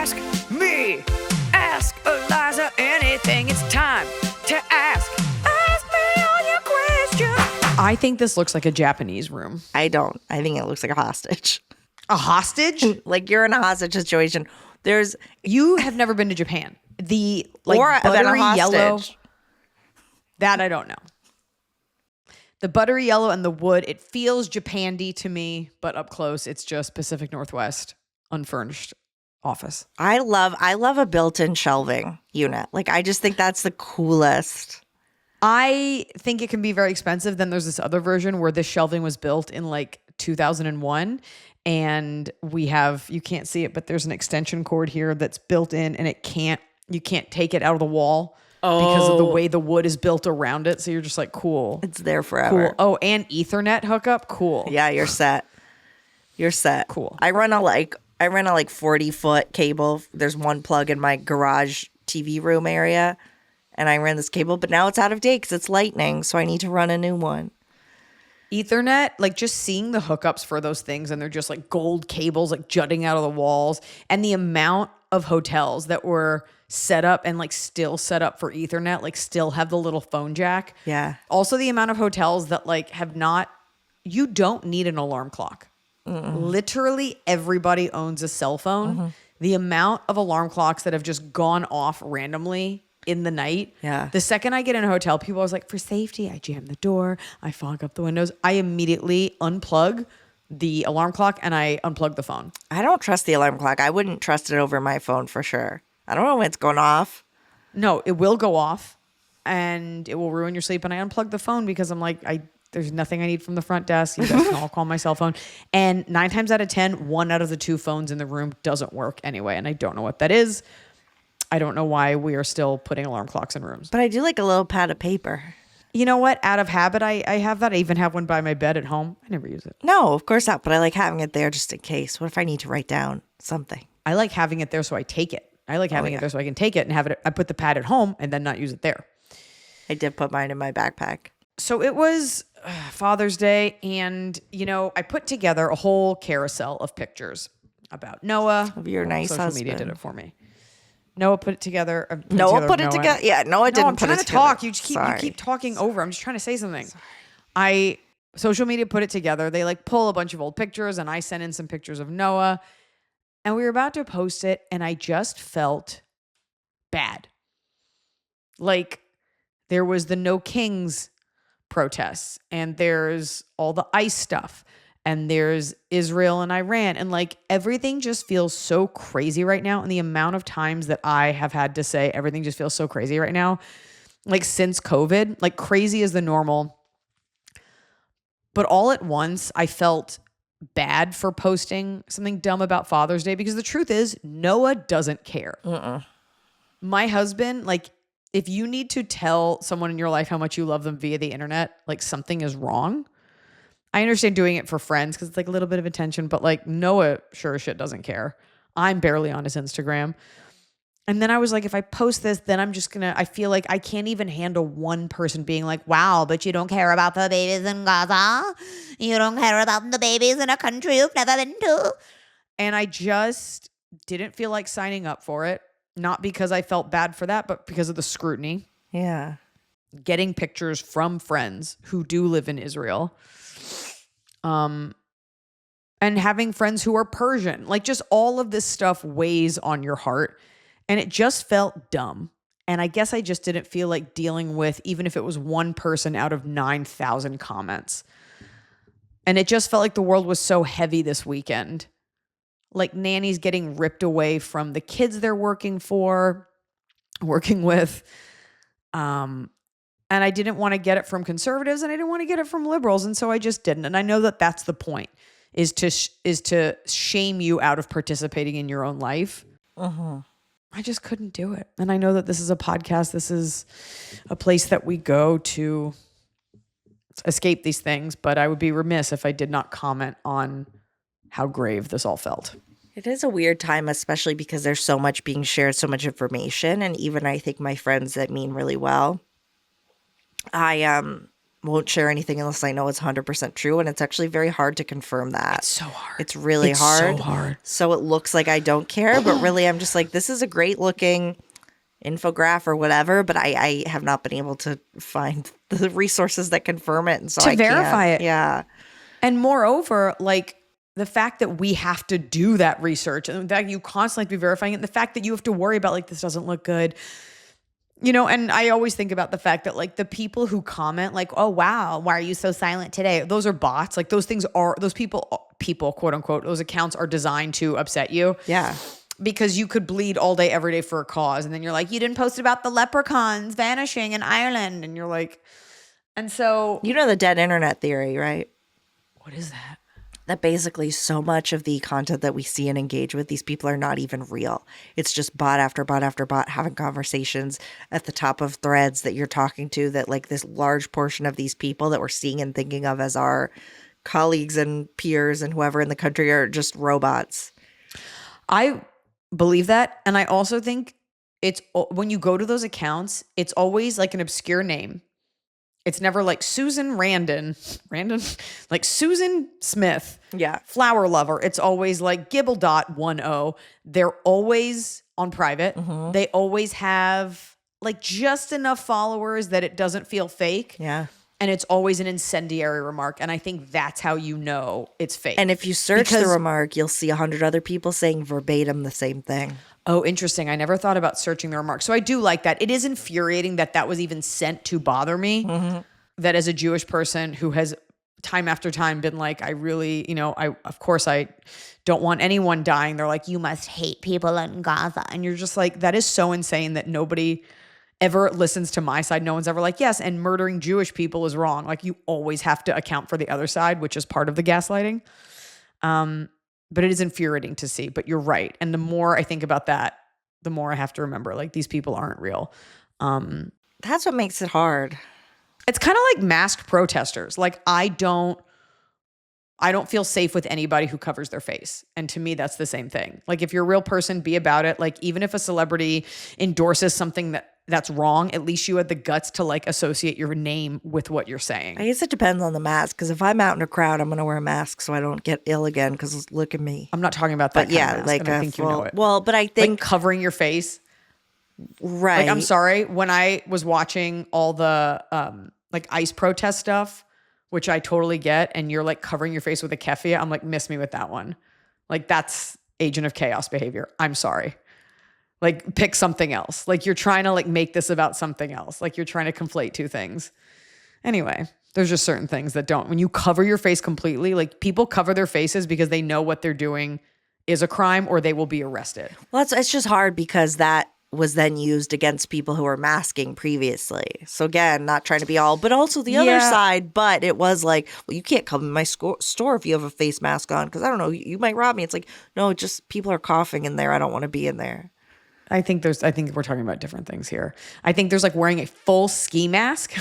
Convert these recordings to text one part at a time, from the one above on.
ask me. Ask Iliza anything. It's time to ask. Ask me all your questions. I think this looks like a Japanese room. I don't. I think it looks like a hostage. A hostage? Like you're in a hostage situation. You have never been to Japan. The or buttery a yellow. hostage. That I don't know. The buttery yellow and the wood, it feels Japan-y to me, but up close, it's just Pacific Northwest, unfurnished office. I love a built-in shelving unit. Like I just think that's the coolest. I think it can be very expensive. Then there's this other version where this shelving was built in like 2001. And you can't see it, but there's an extension cord here that's built in and you can't take it out of the wall because of the way the wood is built around it. So you're just like, cool. It's there forever. Cool. Oh, and Ethernet hookup. Cool. Yeah, you're set. You're set. Cool. I run a 40-foot cable. There's one plug in my garage TV room area. And I ran this cable, but now it's out of date because it's lightning. So I need to run a new one. Ethernet, like just seeing the hookups for those things and they're just like gold cables like jutting out of the walls, and the amount of hotels that were set up and like still set up for Ethernet, like still have the little phone jack. Yeah. Also the amount of hotels that like you don't need an alarm clock. Literally everybody owns a cell phone. Mm-hmm. The amount of alarm clocks that have just gone off randomly in the night. Yeah. The second I get in a hotel, people are like, for safety, I jam the door, I fog up the windows. I immediately unplug the alarm clock and I unplug the phone. I don't trust the alarm clock. I wouldn't trust it over my phone for sure. I don't know when it's going off. No, it will go off and it will ruin your sleep. And I unplug the phone because I'm like, there's nothing I need from the front desk. You guys can all call my cell phone. And 9 times out of 10, 1 out of the 2 phones in the room doesn't work anyway. And I don't know what that is. I don't know why we are still putting alarm clocks in rooms. But I do like a little pad of paper. You know what? Out of habit, I have that. I even have one by my bed at home. I never use it. No, of course not. But I like having it there just in case. What if I need to write down something? I like having it there so I take it. I like having it there so I can take it and have it. I put the pad at home and then not use it there. I did put mine in my backpack. So it was Father's Day, and I put together a whole carousel of pictures about Noah. Of your nice Social husband. media did it for me. Noah put it together. Noah put it together. Yeah, Noah didn't put it together. I'm trying to talk. You keep talking over. I'm just trying to say something. Social media put it together. They like pull a bunch of old pictures, and I sent in some pictures of Noah, and we were about to post it, and I just felt bad. Like there was the No Kings protests, and there's all the ICE stuff, and there's Israel and Iran, and like everything just feels so crazy right now. And the amount of times that I have had to say everything just feels so crazy right now, like since COVID, like crazy is the normal. But all at once, I felt bad for posting something dumb about Father's Day, because the truth is Noah doesn't care. My husband, like, if you need to tell someone in your life how much you love them via the internet, like something is wrong. I understand doing it for friends because it's like a little bit of attention, but like Noah sure as shit doesn't care. I'm barely on his Instagram. And then I was like, if I post this, then I feel like I can't even handle one person being like, wow, but you don't care about the babies in Gaza. You don't care about the babies in a country you've never been to. And I just didn't feel like signing up for it. Not because I felt bad for that, but because of the scrutiny. Yeah. Getting pictures from friends who do live in Israel. And having friends who are Persian. Like just all of this stuff weighs on your heart. And it just felt dumb. And I guess I just didn't feel like dealing with, even if it was one person out of 9,000 comments. And it just felt like the world was so heavy this weekend. Like nannies getting ripped away from the kids they're working with. And I didn't want to get it from conservatives, and I didn't want to get it from liberals. And so I just didn't. And I know that that's the point, is to shame you out of participating in your own life. I just couldn't do it. And I know that this is a podcast. This is a place that we go to escape these things, but I would be remiss if I did not comment on how grave this all felt. It is a weird time, especially because there's so much being shared, so much information. And even I think my friends that mean really well, won't share anything unless I know it's 100% true. And it's actually very hard to confirm that. It's so hard. It's really hard. So hard. So it looks like I don't care, but really I'm just like, this is a great looking infograph or whatever, but I have not been able to find the resources that confirm it. And so I verify can't. it. Yeah. And moreover, like the fact that we have to do that research and that you constantly have to be verifying it, and the fact that you have to worry about like, this doesn't look good. You know, and I always think about the fact that like the people who comment like, oh, wow, why are you so silent today? Those are bots. Like those people, quote unquote, those accounts are designed to upset you. Yeah. Because you could bleed all day, every day for a cause. And then you're like, you didn't post about the leprechauns vanishing in Ireland. And you're like, and so. You know the dead internet theory, right? What is that? That basically so much of the content that we see and engage with, these people are not even real. It's just bot after bot after bot having conversations at the top of threads that you're talking to, that like this large portion of these people that we're seeing and thinking of as our colleagues and peers and whoever in the country are just robots. I believe that. And I also think it's when you go to those accounts, it's always like an obscure name. It's never like Susan Randon, like Susan Smith, flower lover. It's always like Gibble.10. They're always on private. Mm-hmm. They always have like just enough followers that it doesn't feel fake. Yeah. And it's always an incendiary remark. And I think that's how you know it's fake. And if you search the remark, you'll see 100 other people saying verbatim the same thing. Oh, interesting. I never thought about searching the remarks. So I do like that. It is infuriating that was even sent to bother me. Mm-hmm. That as a Jewish person who has time after time been like, I really, of course I don't want anyone dying. They're like, you must hate people in Gaza. And you're just like, that is so insane that nobody ever listens to my side. No one's ever like, yes, and murdering Jewish people is wrong. Like you always have to account for the other side, which is part of the gaslighting. But it is infuriating to see, but you're right. And the more I think about that, the more I have to remember, like these people aren't real. That's what makes it hard. It's kind of like masked protesters. Like I don't feel safe with anybody who covers their face. And to me, that's the same thing. Like if you're a real person, be about it. Like even if a celebrity endorses something that's wrong, at least you had the guts to like associate your name with what you're saying. I guess it depends on the mask. Because if I'm out in a crowd, I'm going to wear a mask so I don't get ill again. Because look at me. I'm not talking about that. But yeah, kind of mask, like and I think you know it. Well, but I think like covering your face. Right. Like I'm sorry, when I was watching all the like ICE protest stuff, which I totally get, and you're like covering your face with a keffiyeh, I'm like, miss me with that one. Like that's agent of chaos behavior. I'm sorry. Like pick something else. Like you're trying to like make this about something else. Like you're trying to conflate two things. Anyway, there's just certain things that don't. When you cover your face completely, like people cover their faces because they know what they're doing is a crime or they will be arrested. Well, it's just hard because that was then used against people who were masking previously. So again, not trying to be all, but also the other side. But it was like, well, you can't come in my store if you have a face mask on because I don't know, you might rob me. It's like, no, just people are coughing in there. I don't want to be in there. I think we're talking about different things here. I think there's like wearing a full ski mask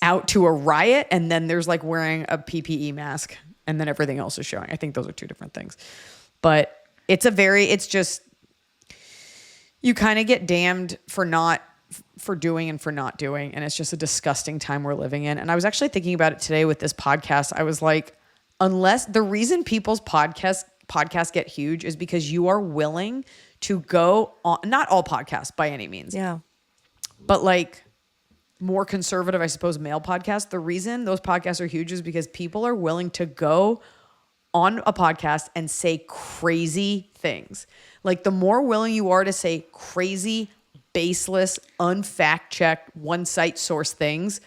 out to a riot. And then there's like wearing a PPE mask and then everything else is showing. I think those are two different things, but it's just, you kind of get damned for doing and for not doing. And it's just a disgusting time we're living in. And I was actually thinking about it today with this podcast. I was like, unless the reason people's podcasts get huge is because you are willing to go on, not all podcasts by any means. Yeah. But like more conservative, I suppose, male podcasts. The reason those podcasts are huge is because people are willing to go on a podcast and say crazy things. Like the more willing you are to say crazy, baseless, unfact-checked, one-site source things,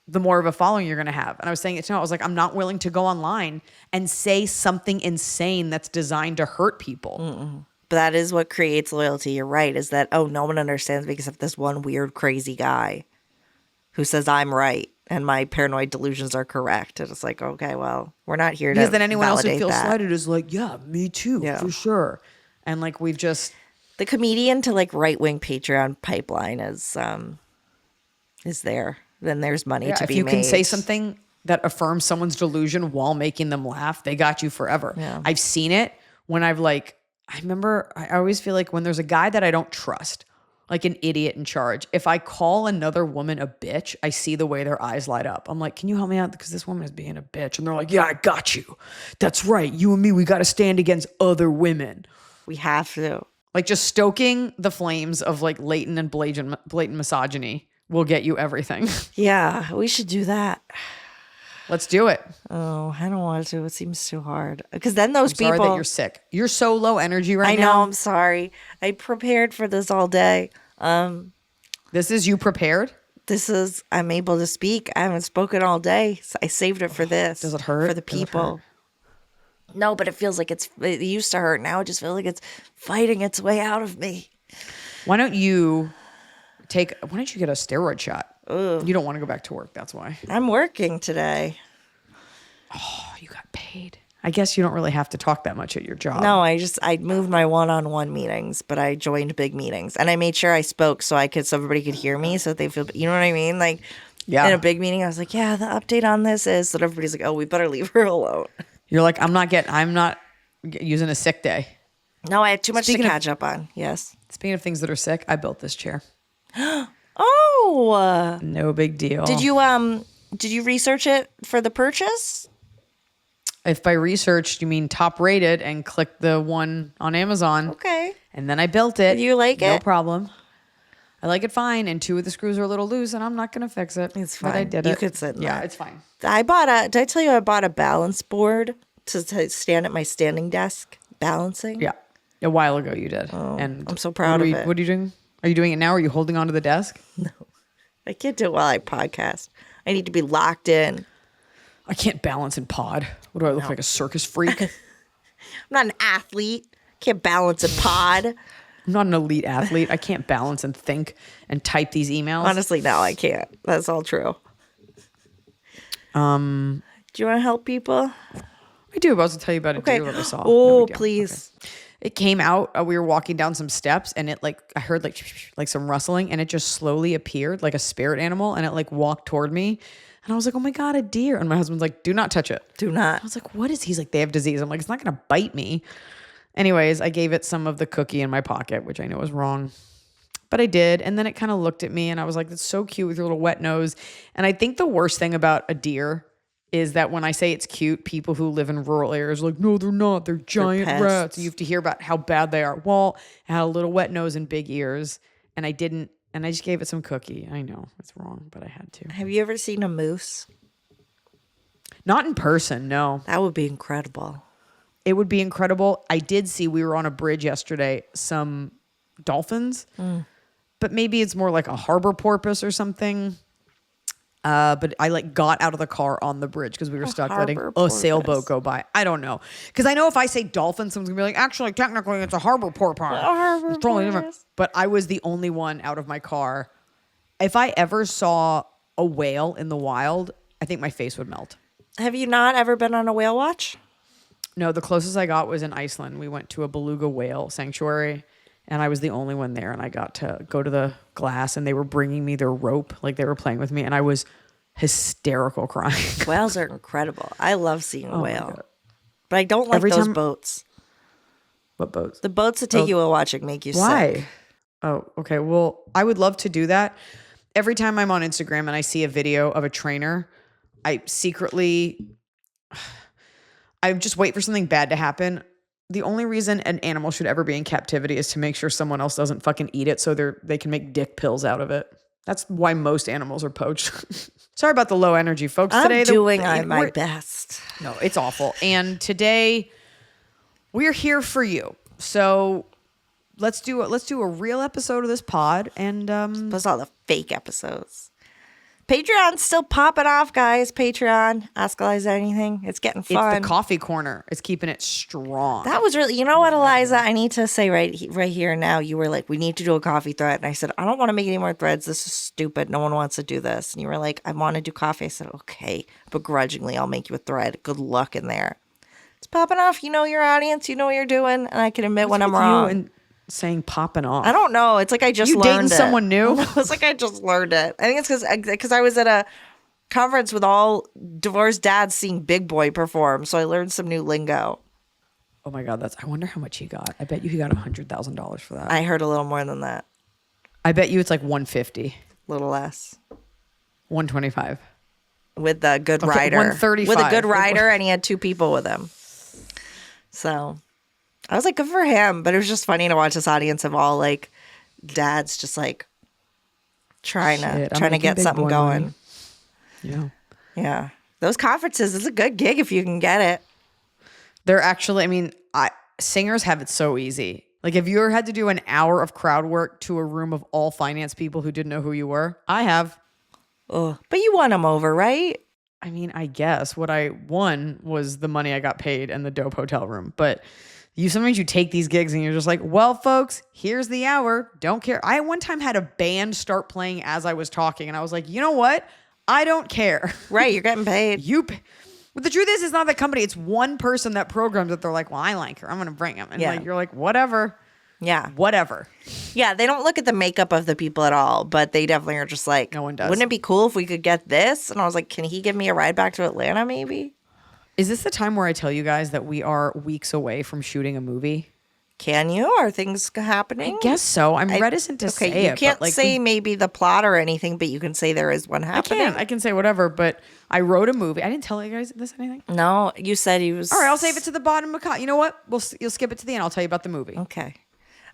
the more of a following you're going to have. And I was saying it to him, I was like, I'm not willing to go online and say something insane that's designed to hurt people. Mm-mm. But that is what creates loyalty. You're right, is that, oh, no one understands me except this one weird, crazy guy who says I'm right and my paranoid delusions are correct. And it's like, okay, well, we're not here to because then anyone else who validate feels that. slighted is like, yeah, me too, for sure. And like we've just the comedian to like right wing Patreon pipeline is there. Then there's money to be made. If you can say something that affirms someone's delusion while making them laugh, they got you forever. Yeah. I've seen it when I always feel like when there's a guy that I don't trust, like an idiot in charge. If I call another woman a bitch, I see the way their eyes light up. I'm like, can you help me out? Because this woman is being a bitch. And they're like, yeah, I got you. That's right. You and me, we got to stand against other women. We have to. Like just stoking the flames of like latent and blatant misogyny will get you everything. Yeah, we should do that. Let's do it. Oh, I don't want to. It seems too hard. Because then those Sorry people. that you're sick. You're so low energy right I now. know. I'm sorry. I prepared for this all day. This is you prepared? I'm able to speak. I haven't spoken all day. So I saved it for this. Does it hurt? For the people. No, but it feels like it used to hurt. Now it just feels like it's fighting its way out of me. Why don't you get a steroid shot? Ugh. You don't want to go back to work. That's why. I'm working today. Oh, you got paid. I guess you don't really have to talk that much at your job. No, I moved my one-on-one meetings, but I joined big meetings, and I made sure I spoke so everybody could hear me, so they feel, you know what I mean? Like, yeah. In a big meeting, I was like, yeah, the update on this is, so everybody's like, oh, we better leave her alone. You're like, I'm not using a sick day. No, I had too much to catch up on. Yes. Speaking of things that are sick, I built this chair. Oh. No big deal. Did you research it for the purchase? If by research you mean top rated and click the one on Amazon. Okay. And then I built it. Do you like it? No problem. I like it fine. And 2 of the screws are a little loose and I'm not going to fix it. It's fine. But I did it. You could sit in that. It's fine. did I tell you I bought a balance board to stand at my standing desk balancing? Yeah. A while ago you did. Oh, and I'm so proud of it. What are you doing? Are you doing it now? Are you holding onto the desk? No. I can't do it while I podcast. I need to be locked in. I can't balance in pod. What do I look like, a circus freak? I'm not an athlete. Can't balance in pod. I'm not an elite athlete. I can't balance and think and type these emails. Honestly, no, I can't. That's all true. Do you want to help people? I do. I was about to tell you about a deer that I saw. Oh, please. Okay. It came out. We were walking down some steps, and I heard like some rustling, and it just slowly appeared like a spirit animal, and it walked toward me. And I was like, oh my God, a deer. And my husband's like, do not touch it. Do not. I was like, what is he? He's like, they have disease. I'm like, it's not going to bite me. Anyways, I gave it some of the cookie in my pocket, which I know is wrong. But I did. And then it kind of looked at me and I was like, that's so cute with your little wet nose. And I think the worst thing about a deer is that when I say it's cute, people who live in rural areas are like, no, they're not. They're giant rats. And you have to hear about how bad they are. Well, it had a little wet nose and big ears. And I didn't. And I just gave it some cookie. I know it's wrong, but I had to. Have you ever seen a moose? Not in person, no. That would be incredible. It would be incredible. I did see, we were on a bridge yesterday, some dolphins, but maybe it's more like a harbor porpoise or something. But I got out of the car on the bridge because we were stuck letting a sailboat go by. I don't know. Because I know if I say dolphin, someone's going to be like, actually, technically, it's a harbor porpoise. It's totally different. But I was the only one out of my car. If I ever saw a whale in the wild, I think my face would melt. Have you not ever been on a whale watch? No, the closest I got was in Iceland. We went to a beluga whale sanctuary, and I was the only one there. And I got to go to the glass, and they were bringing me their rope, like they were playing with me, and I was hysterical crying. Whales are incredible. I love seeing a whale, but I don't like those boats. What boats? The boats that take you whale watching make you Why? sick. Oh, okay. Well, I would love to do that. Every time I'm on Instagram and I see a video of a trainer, I just wait for something bad to happen. The only reason an animal should ever be in captivity is to make sure someone else doesn't fucking eat it so they can make dick pills out of it. That's why most animals are poached. Sorry about the low energy, folks. I'm today doing my best. No, it's awful. And today we're here for you. So let's do a real episode of this pod. And plus all the fake episodes. Patreon's still popping off, guys. Patreon. Ask Iliza anything. It's getting fun. It's the coffee corner. It's keeping it strong. That was really, you know what, Iliza? I need to say right here now, you were like, we need to do a coffee thread. And I said, I don't want to make any more threads. This is stupid. No one wants to do this. And you were like, I want to do coffee. I said, okay. Begrudgingly, I'll make you a thread. Good luck in there. It's popping off. You know your audience. You know what you're doing. And I can admit when I'm wrong. And saying popping off. I don't know. It's like I just learned dating it. Someone new? It's like I just learned it. I think it's because I was at a conference with all divorced dads seeing Big Boy perform, so I learned some new lingo. Oh my God, I wonder how much he got. I bet you he got $100,000 for that. I heard a little more than that. I bet you it's like 150, Little less. 125. With a good Okay, rider. 135. With a good rider, and he had 2 people with him. So I was like, good for him. But it was just funny to watch this audience of all like dads just like trying to get something going. Money. Yeah. Yeah. Those conferences is a good gig if you can get it. They're actually, I mean, singers have it so easy. Like, have you ever had to do an hour of crowd work to a room of all finance people who didn't know who you were? I have. Oh, but you won them over, right? I mean, I guess what I won was the money I got paid and the dope hotel room. But sometimes you take these gigs and you're just like, well, folks, here's the hour. Don't care. I one time had a band start playing as I was talking, and I was like, you know what? I don't care. Right, you're getting paid. But the truth is, it's not the company. It's one person that programs it. They're like, well, I like her. I'm going to bring him. And like, you're like, whatever. Yeah. Whatever. Yeah, they don't look at the makeup of the people at all, but they definitely are just like, no one does. Wouldn't it be cool if we could get this? And I was like, can he give me a ride back to Atlanta maybe? Is this the time where I tell you guys that we are weeks away from shooting a movie? Can you? Are things happening? I guess so. I'm reticent to say it. You can't say maybe the plot or anything, but you can say there is one happening. I can say whatever, but I wrote a movie. I didn't tell you guys this anything. No, you said he was. All right, I'll save it to the bottom of You know what? You'll skip it to the end. I'll tell you about the movie. Okay.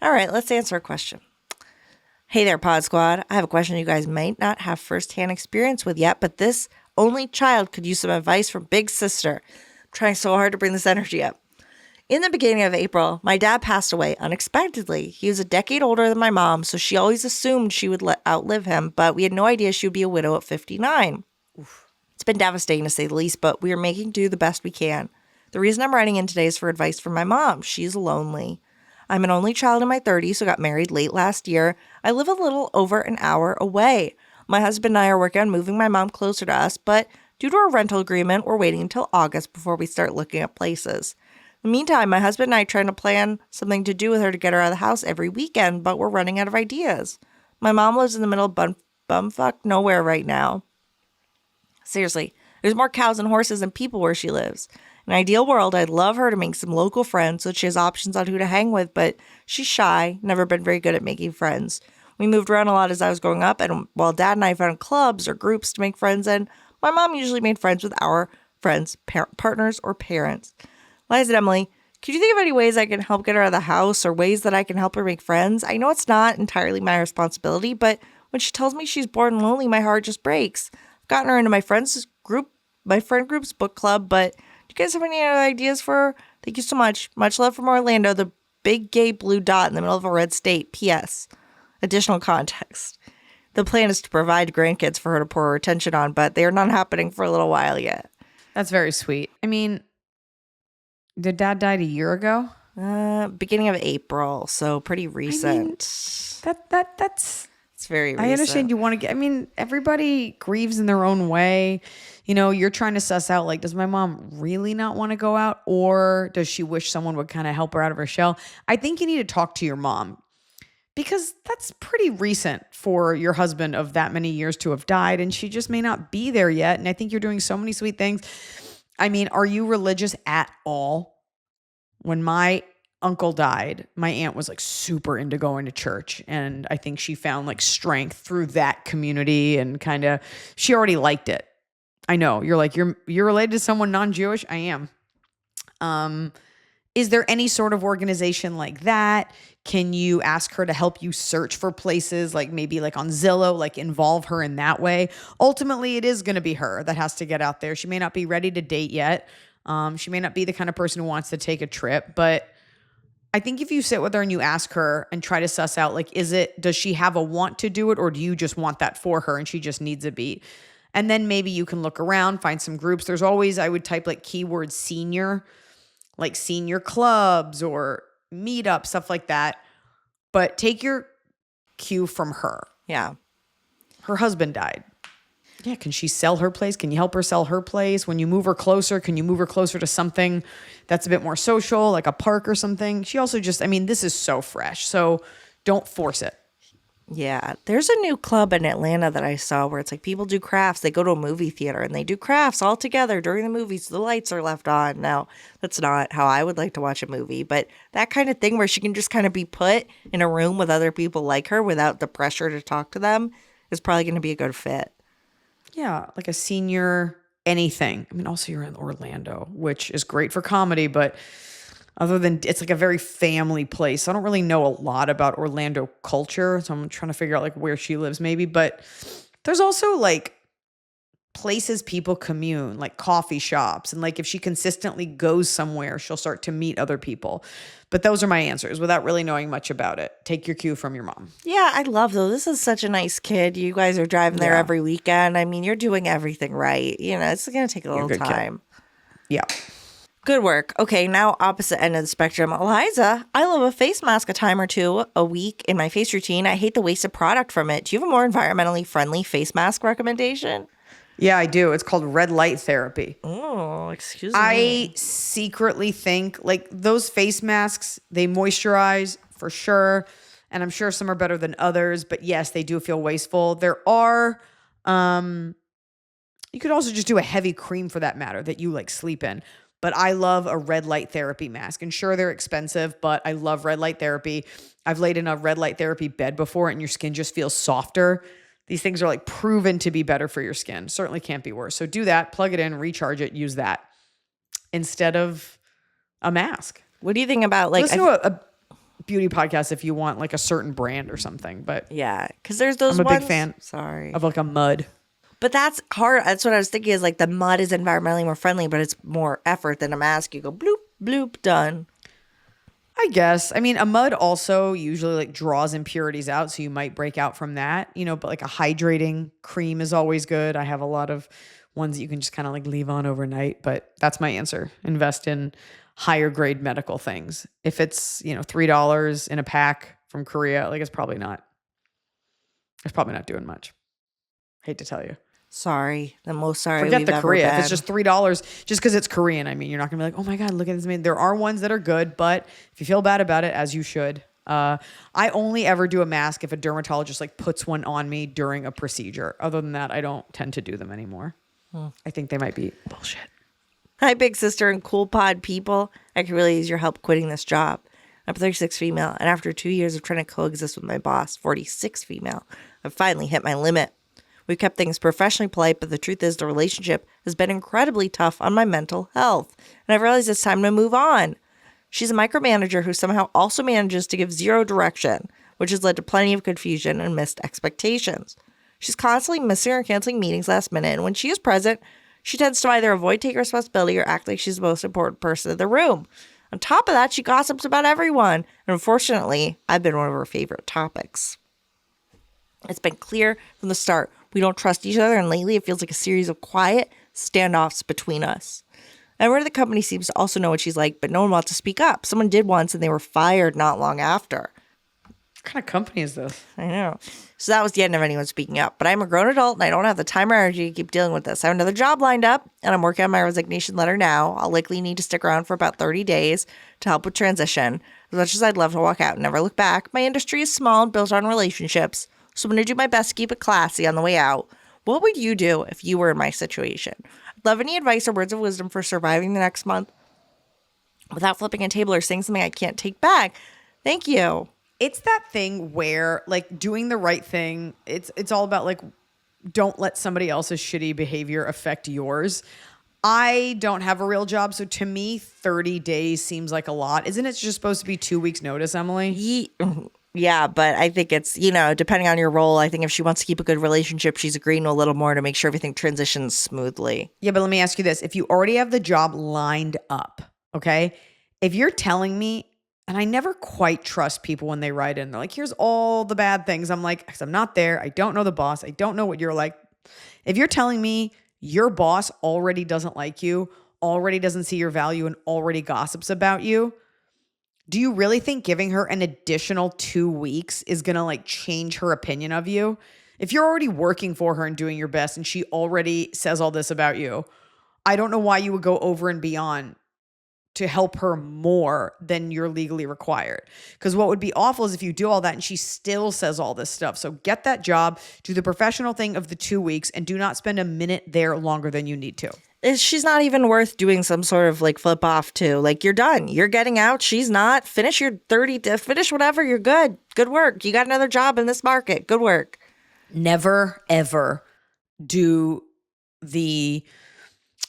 All right, let's answer a question. Hey there, Pod Squad. I have a question you guys might not have firsthand experience with yet, but this only child could use some advice from Big Sister. I'm trying so hard to bring this energy up. In the beginning of April, my dad passed away unexpectedly. He was a decade older than my mom, so she always assumed she would outlive him, but we had no idea she would be a widow at 59. Oof. It's been devastating to say the least, but we are making do the best we can. The reason I'm writing in today is for advice from my mom. She's lonely. I'm an only child in my 30s, so got married late last year. I live a little over an hour away. My husband and I are working on moving my mom closer to us, but due to our rental agreement, we're waiting until August before we start looking at places. In the meantime, my husband and I are trying to plan something to do with her to get her out of the house every weekend, but we're running out of ideas. My mom lives in the middle of bumfuck nowhere right now. Seriously, there's more cows and horses than people where she lives. In an ideal world, I'd love her to make some local friends so she has options on who to hang with, but she's shy, never been very good at making friends. We moved around a lot as I was growing up, and while Dad and I found clubs or groups to make friends in, my mom usually made friends with our friends' partners or parents. Liza and Emily, could you think of any ways I can help get her out of the house or ways that I can help her make friends? I know it's not entirely my responsibility, but when she tells me she's bored and lonely, my heart just breaks. I've gotten her into my friend group's book club, but do you guys have any other ideas for her? Thank you so much. Much love from Orlando, the big gay blue dot in the middle of a red state. P.S. Additional context. The plan is to provide grandkids for her to pour her attention on, but they are not happening for a little while yet. That's very sweet. I mean, did Dad die a year ago? Beginning of April, so pretty recent. I mean, that's it's very recent. I understand you want to get. I mean, everybody grieves in their own way. You know, you're trying to suss out, like, does my mom really not want to go out, or does she wish someone would kind of help her out of her shell? I think you need to talk to your mom, because that's pretty recent for your husband of that many years to have died, and she just may not be there yet. And I think you're doing so many sweet things. I mean, are you religious at all? When my uncle died, my aunt was like super into going to church, and I think she found like strength through that community, and kind of she already liked it. I know you're like you're related to someone non-Jewish. I am. Is there any sort of organization like that? Can you ask her to help you search for places, like maybe like on Zillow, like involve her in that way? Ultimately, it is going to be her that has to get out there. She may not be ready to date yet. She may not be the kind of person who wants to take a trip, but I think if you sit with her and you ask her and try to suss out, like, does she have a want to do it, or do you just want that for her and she just needs a beat? And then maybe you can look around, find some groups. There's always, I would type like keyword senior, like senior clubs or meetup, stuff like that. But take your cue from her. Yeah. Her husband died. Yeah, can she sell her place? Can you help her sell her place? When you move her closer, can you move her closer to something that's a bit more social, like a park or something? She also just, I mean, this is so fresh, so don't force it. Yeah, there's a new club in Atlanta that I saw where it's like people do crafts. They go to a movie theater and they do crafts all together during the movie, so the lights are left on. Now, that's not how I would like to watch a movie, but that kind of thing where she can just kind of be put in a room with other people like her without the pressure to talk to them is probably going to be a good fit. Yeah, like a senior anything. I mean, also you're in Orlando, which is great for comedy, but other than it's like a very family place. I don't really know a lot about Orlando culture, so I'm trying to figure out like where she lives maybe, but there's also like places people commune, like coffee shops, and like if she consistently goes somewhere, she'll start to meet other people. But those are my answers without really knowing much about it. Take your cue from your mom. Yeah, I love though. This is such a nice kid. You guys are driving there Yeah, every weekend. I mean, you're doing everything right. It's going to take a you're a little good kid. time. Yeah. Good work. Okay, now opposite end of the spectrum. Iliza, I love a face mask a time or two a week in my face routine. I hate the wasted product from it. Do you have a more environmentally friendly face mask recommendation? Yeah, I do. It's called red light therapy. Oh, excuse I me. secretly think like those face masks, they moisturize for sure. And I'm sure some are better than others, but yes, they do feel wasteful. Um, you could also just do a heavy cream for that matter that you like sleep in. But I love a red light therapy mask. And sure, they're expensive, but I love red light therapy. I've laid in a red light therapy bed before and your skin just feels softer. These things are like proven to be better for your skin. Certainly can't be worse. So do that, plug it in, recharge it, use that instead of a mask. What do you think about like, Listen to a beauty podcast if you want like a certain brand or something. But yeah, because there's those I'm a big ones. fan Sorry. of like a mud. But that's hard. That's what I was thinking is like the mud is environmentally more friendly, but it's more effort than a mask. You go bloop, bloop, done. I guess. I mean, a mud also usually like draws impurities out, so you might break out from that, but like a hydrating cream is always good. I have a lot of ones that you can just kind of like leave on overnight, but that's my answer. Invest in higher grade medical things. If it's, $3 in a pack from Korea, like it's probably not doing much. Hate to tell you. Sorry. The most sorry Forget we've the ever Korea. If it's been. just $3, just because it's Korean, I mean, you're not gonna be like, oh my God, look at this man. There are ones that are good, but if you feel bad about it, as you should. I only ever do a mask if a dermatologist like puts one on me during a procedure. Other than that, I don't tend to do them anymore. I think they might be bullshit. Hi, big sister and cool pod people. I could really use your help quitting this job. I'm 36 female, and after 2 years of trying to coexist with my boss, 46 female, I've finally hit my limit. We've kept things professionally polite, but the truth is the relationship has been incredibly tough on my mental health, and I've realized it's time to move on. She's a micromanager who somehow also manages to give zero direction, which has led to plenty of confusion and missed expectations. She's constantly missing or canceling meetings last minute, and when she is present, she tends to either avoid taking responsibility or act like she's the most important person in the room. On top of that, she gossips about everyone, and unfortunately, I've been one of her favorite topics. It's been clear from the start we don't trust each other, and lately it feels like a series of quiet standoffs between us. Everyone at the company seems to also know what she's like, but no one wants to speak up. Someone did once, and they were fired not long after. What kind of company is this? I know. So that was the end of anyone speaking up. But I'm a grown adult, and I don't have the time or energy to keep dealing with this. I have another job lined up, and I'm working on my resignation letter now. I'll likely need to stick around for about 30 days to help with transition. As much as I'd love to walk out and never look back, my industry is small and built on relationships. So I'm going to do my best to keep it classy on the way out. What would you do if you were in my situation? I'd love any advice or words of wisdom for surviving the next month without flipping a table or saying something I can't take back. Thank you. It's that thing where like doing the right thing, it's all about like don't let somebody else's shitty behavior affect yours. I don't have a real job, so to me 30 days seems like a lot. Isn't it just supposed to be 2 weeks notice, Emily? Yeah, but I think it's, depending on your role, I think if she wants to keep a good relationship, she's agreeing to a little more to make sure everything transitions smoothly. Yeah, but let me ask you this. If you already have the job lined up, okay? If you're telling me, and I never quite trust people when they write in, they're like, here's all the bad things. I'm like, because I'm not there. I don't know the boss. I don't know what you're like. If you're telling me your boss already doesn't like you, already doesn't see your value, and already gossips about you, do you really think giving her an additional 2 weeks is going to like change her opinion of you? If you're already working for her and doing your best and she already says all this about you, I don't know why you would go over and beyond to help her more than you're legally required. Because what would be awful is if you do all that and she still says all this stuff. So get that job, do the professional thing of the 2 weeks, and do not spend a minute there longer than you need to. She's not even worth doing some sort of like flip off to. Like, you're done. You're getting out. She's not. Finish your 30, finish whatever. You're good. Good work. You got another job in this market. Good work. Never, ever do the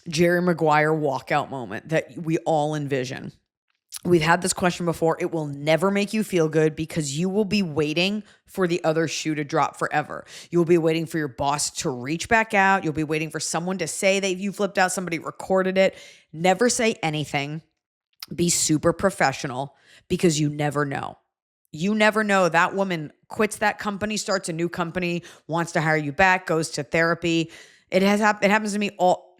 Jerry Maguire walkout moment that we all envision. We've had this question before. It will never make you feel good because you will be waiting for the other shoe to drop forever. You'll be waiting for your boss to reach back out. You'll be waiting for someone to say that you flipped out, somebody recorded it. Never say anything. Be super professional because you never know. You never know. That woman quits that company, starts a new company, wants to hire you back, goes to therapy. It happens to me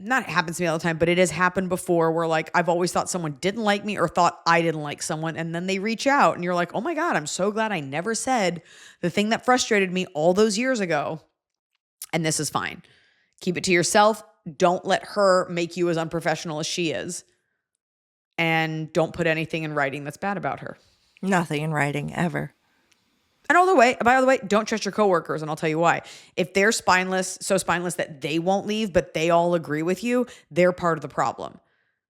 not happens to me all the time, but it has happened before where like I've always thought someone didn't like me or thought I didn't like someone. And then they reach out and you're like, oh my God, I'm so glad I never said the thing that frustrated me all those years ago. And this is fine. Keep it to yourself. Don't let her make you as unprofessional as she is. And don't put anything in writing that's bad about her. Nothing in writing ever. And by the way, don't trust your coworkers, and I'll tell you why. If they're so spineless that they won't leave, but they all agree with you, they're part of the problem.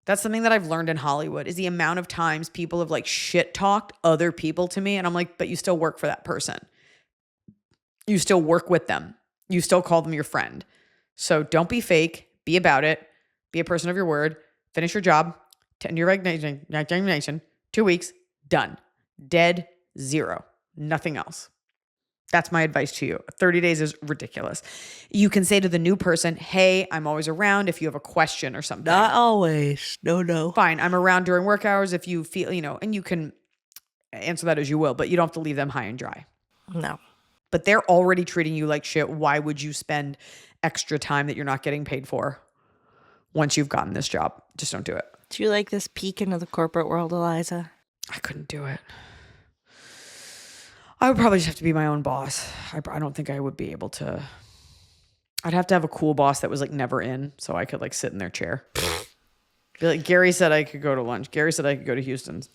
That's something that I've learned in Hollywood is the amount of times people have like shit talked other people to me. And I'm like, but you still work for that person. You still work with them. You still call them your friend. So don't be fake. Be about it. Be a person of your word. Finish your job. Your resignation. 2 weeks. Done. Dead. Zero. Nothing else. That's my advice to you. 30 days is ridiculous. You can say to the new person, hey, I'm always around if you have a question or something. Not always. No. Fine. I'm around during work hours if you feel, and you can answer that as you will, but you don't have to leave them high and dry. No. But they're already treating you like shit. Why would you spend extra time that you're not getting paid for once you've gotten this job? Just don't do it. Do you like this peek into the corporate world, Iliza? I couldn't do it. I would probably just have to be my own boss. I don't think I would be able to. I'd have to have a cool boss that was like never in so I could like sit in their chair. Be like, Gary said I could go to lunch. Gary said I could go to Houston's.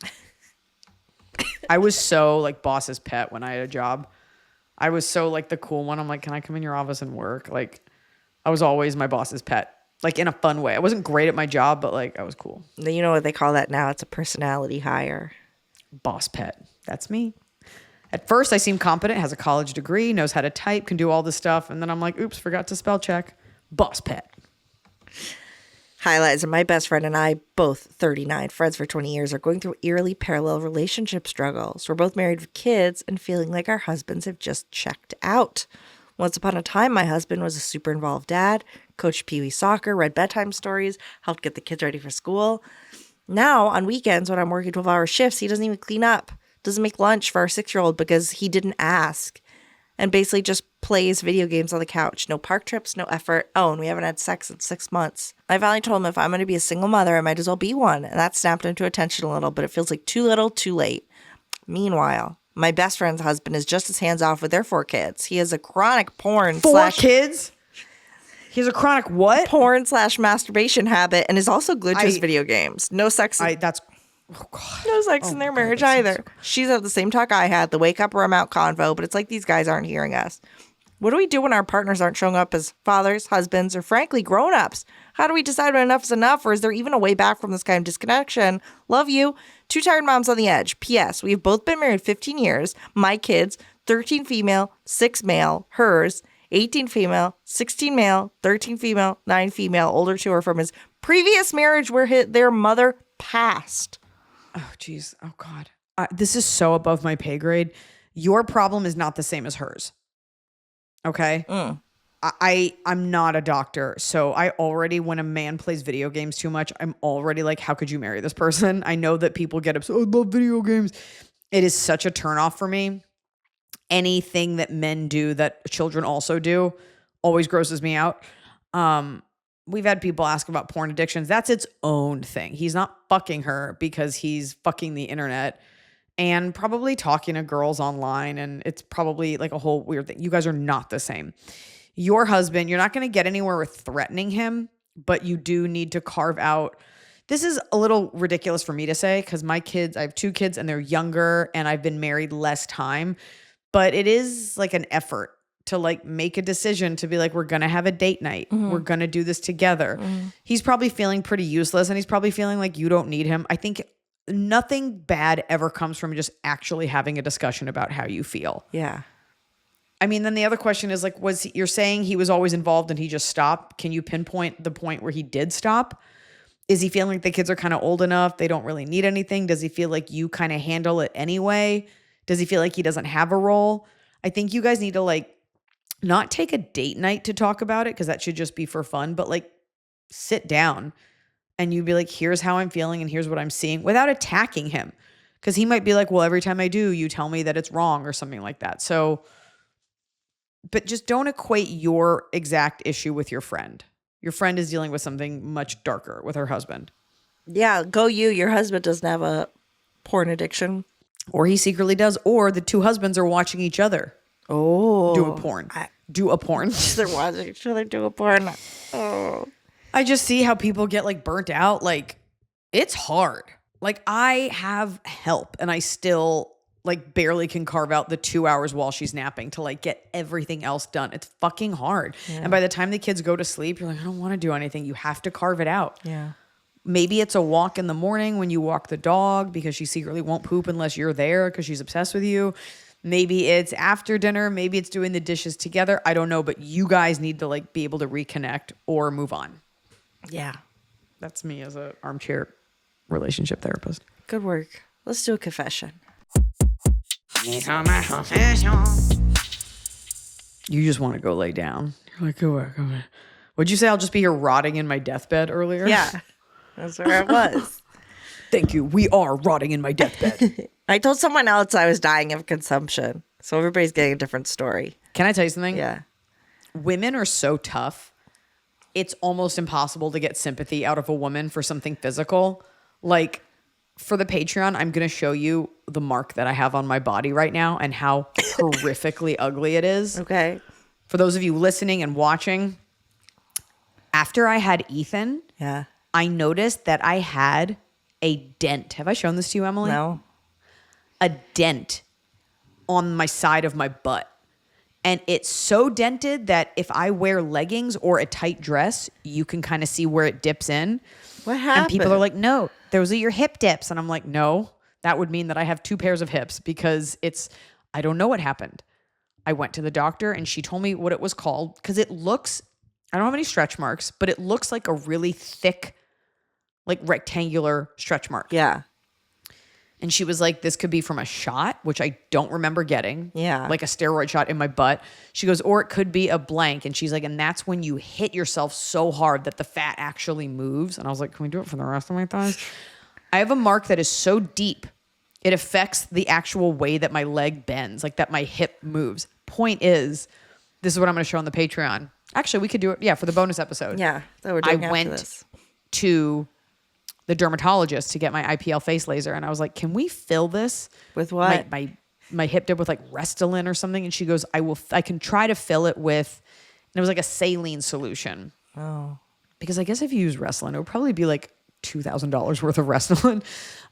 I was so like boss's pet when I had a job. I was so like the cool one. I'm like, can I come in your office and work? Like I was always my boss's pet, like in a fun way. I wasn't great at my job, but like I was cool. You know what they call that now? It's a personality hire. Boss pet. That's me. At first, I seem competent, has a college degree, knows how to type, can do all this stuff. And then I'm like, oops, forgot to spell check. Boss pet. Hi, Liza. My best friend and I, both 39, friends for 20 years, are going through eerily parallel relationship struggles. We're both married with kids and feeling like our husbands have just checked out. Once upon a time, my husband was a super involved dad, coached Pee Wee soccer, read bedtime stories, helped get the kids ready for school. Now, on weekends, when I'm working 12-hour shifts, he doesn't even clean up. Doesn't make lunch for our 6-year-old because he didn't ask, and basically just plays video games on the couch. No park trips, no effort. Oh, and we haven't had sex in 6 months. I finally told him if I'm going to be a single mother, I might as well be one. And that snapped him to attention a little, but it feels like too little, too late. Meanwhile, my best friend's husband is just as hands-off with their 4 kids. He has a chronic porn Four kids? He has a chronic what? Porn/masturbation habit and is also glued to his video games. No sex. Oh, God. No sex in their marriage either. She's had the same talk I had, the wake up or I'm out convo, but it's like these guys aren't hearing us. What do we do when our partners aren't showing up as fathers, husbands, or frankly, grown-ups? How do we decide when enough is enough, or is there even a way back from this kind of disconnection? Love you. 2 tired moms on the edge. P.S. We have both been married 15 years. My kids, 13 female, 6 male. Hers, 18 female, 16 male, 13 female, 9 female. Older 2 are from his previous marriage where their mother passed. Oh, geez. Oh, God. This is so above my pay grade. Your problem is not the same as hers. Okay? I'm not a doctor. So I already, when a man plays video games too much, I'm already like, how could you marry this person? I know that people get upset. I love video games. It is such a turnoff for me. Anything that men do that children also do always grosses me out. We've had people ask about porn addictions. That's its own thing. He's not fucking her because he's fucking the internet and probably talking to girls online. And it's probably like a whole weird thing. You guys are not the same. Your husband, you're not going to get anywhere with threatening him, but you do need to carve out This is a little ridiculous for me to say because I have 2 kids and they're younger and I've been married less time, but it is like an effort to like make a decision to be like, we're going to have a date night. We're going to do this together. He's probably feeling pretty useless and he's probably feeling like you don't need him. I think nothing bad ever comes from just actually having a discussion about how you feel. Yeah. I mean, then the other question is like, you're saying he was always involved and he just stopped? Can you pinpoint the point where he did stop? Is he feeling like the kids are kind of old enough? They don't really need anything. Does he feel like you kind of handle it anyway? Does he feel like he doesn't have a role? I think you guys need to like not take a date night to talk about it because that should just be for fun, but like sit down and you'd be like, here's how I'm feeling and here's what I'm seeing without attacking him. Because he might be like, well, every time I do, you tell me that it's wrong or something like that. So, but just don't equate your exact issue with your friend. Your friend is dealing with something much darker with her husband. Yeah, go you. Your husband doesn't have a porn addiction. Or he secretly does. Or the 2 husbands are watching each other. Oh. Do a porn. Do a porn. They're watching each other do a porn. Oh. I just see how people get like burnt out. Like it's hard. Like I have help and I still like barely can carve out the 2 hours while she's napping to like get everything else done. It's fucking hard. Yeah. And by the time the kids go to sleep, you're like, I don't want to do anything. You have to carve it out. Yeah. Maybe it's a walk in the morning when you walk the dog because she secretly won't poop unless you're there because she's obsessed with you. Maybe it's after dinner. Maybe it's doing the dishes together. I don't know, but you guys need to like be able to reconnect or move on. Yeah. That's me as a armchair relationship therapist. Good work. Let's do a confession. You just want to go lay down. You're like, go work. What'd you say? I'll just be here rotting in my deathbed earlier? Yeah. That's where I was. Thank you. We are rotting in my deathbed. I told someone else I was dying of consumption. So everybody's getting a different story. Can I tell you something? Yeah. Women are so tough. It's almost impossible to get sympathy out of a woman for something physical. Like for the Patreon, I'm going to show you the mark that I have on my body right now and how horrifically ugly it is. Okay. For those of you listening and watching, after I had Ethan, yeah, I noticed that I had a dent. Have I shown this to you, Emily? No. A dent on my side of my butt. And it's so dented that if I wear leggings or a tight dress, you can kind of see where it dips in. What happened? And people are like, no, those are your hip dips. And I'm like, no, that would mean that I have 2 pairs of hips because I don't know what happened. I went to the doctor and she told me what it was called because it looks, I don't have any stretch marks, but it looks like a really thick, like rectangular stretch mark. Yeah. And she was like, this could be from a shot, which I don't remember getting. Yeah. Like a steroid shot in my butt. She goes, or it could be a blank. And she's like, and that's when you hit yourself so hard that the fat actually moves. And I was like, can we do it for the rest of my thighs? I have a mark that is so deep, it affects the actual way that my leg bends, like that my hip moves. Point is, this is what I'm going to show on the Patreon. Actually, we could do it, yeah, for the bonus episode. Yeah, that we're doing I went to the dermatologist to get my IPL face laser. And I was like, can we fill this? With what? My hip dip with like Restylane or something. And she goes, I can try to fill it with, and it was like a saline solution. Oh. Because I guess if you use Restylane, it would probably be like $2,000 worth of Restylane.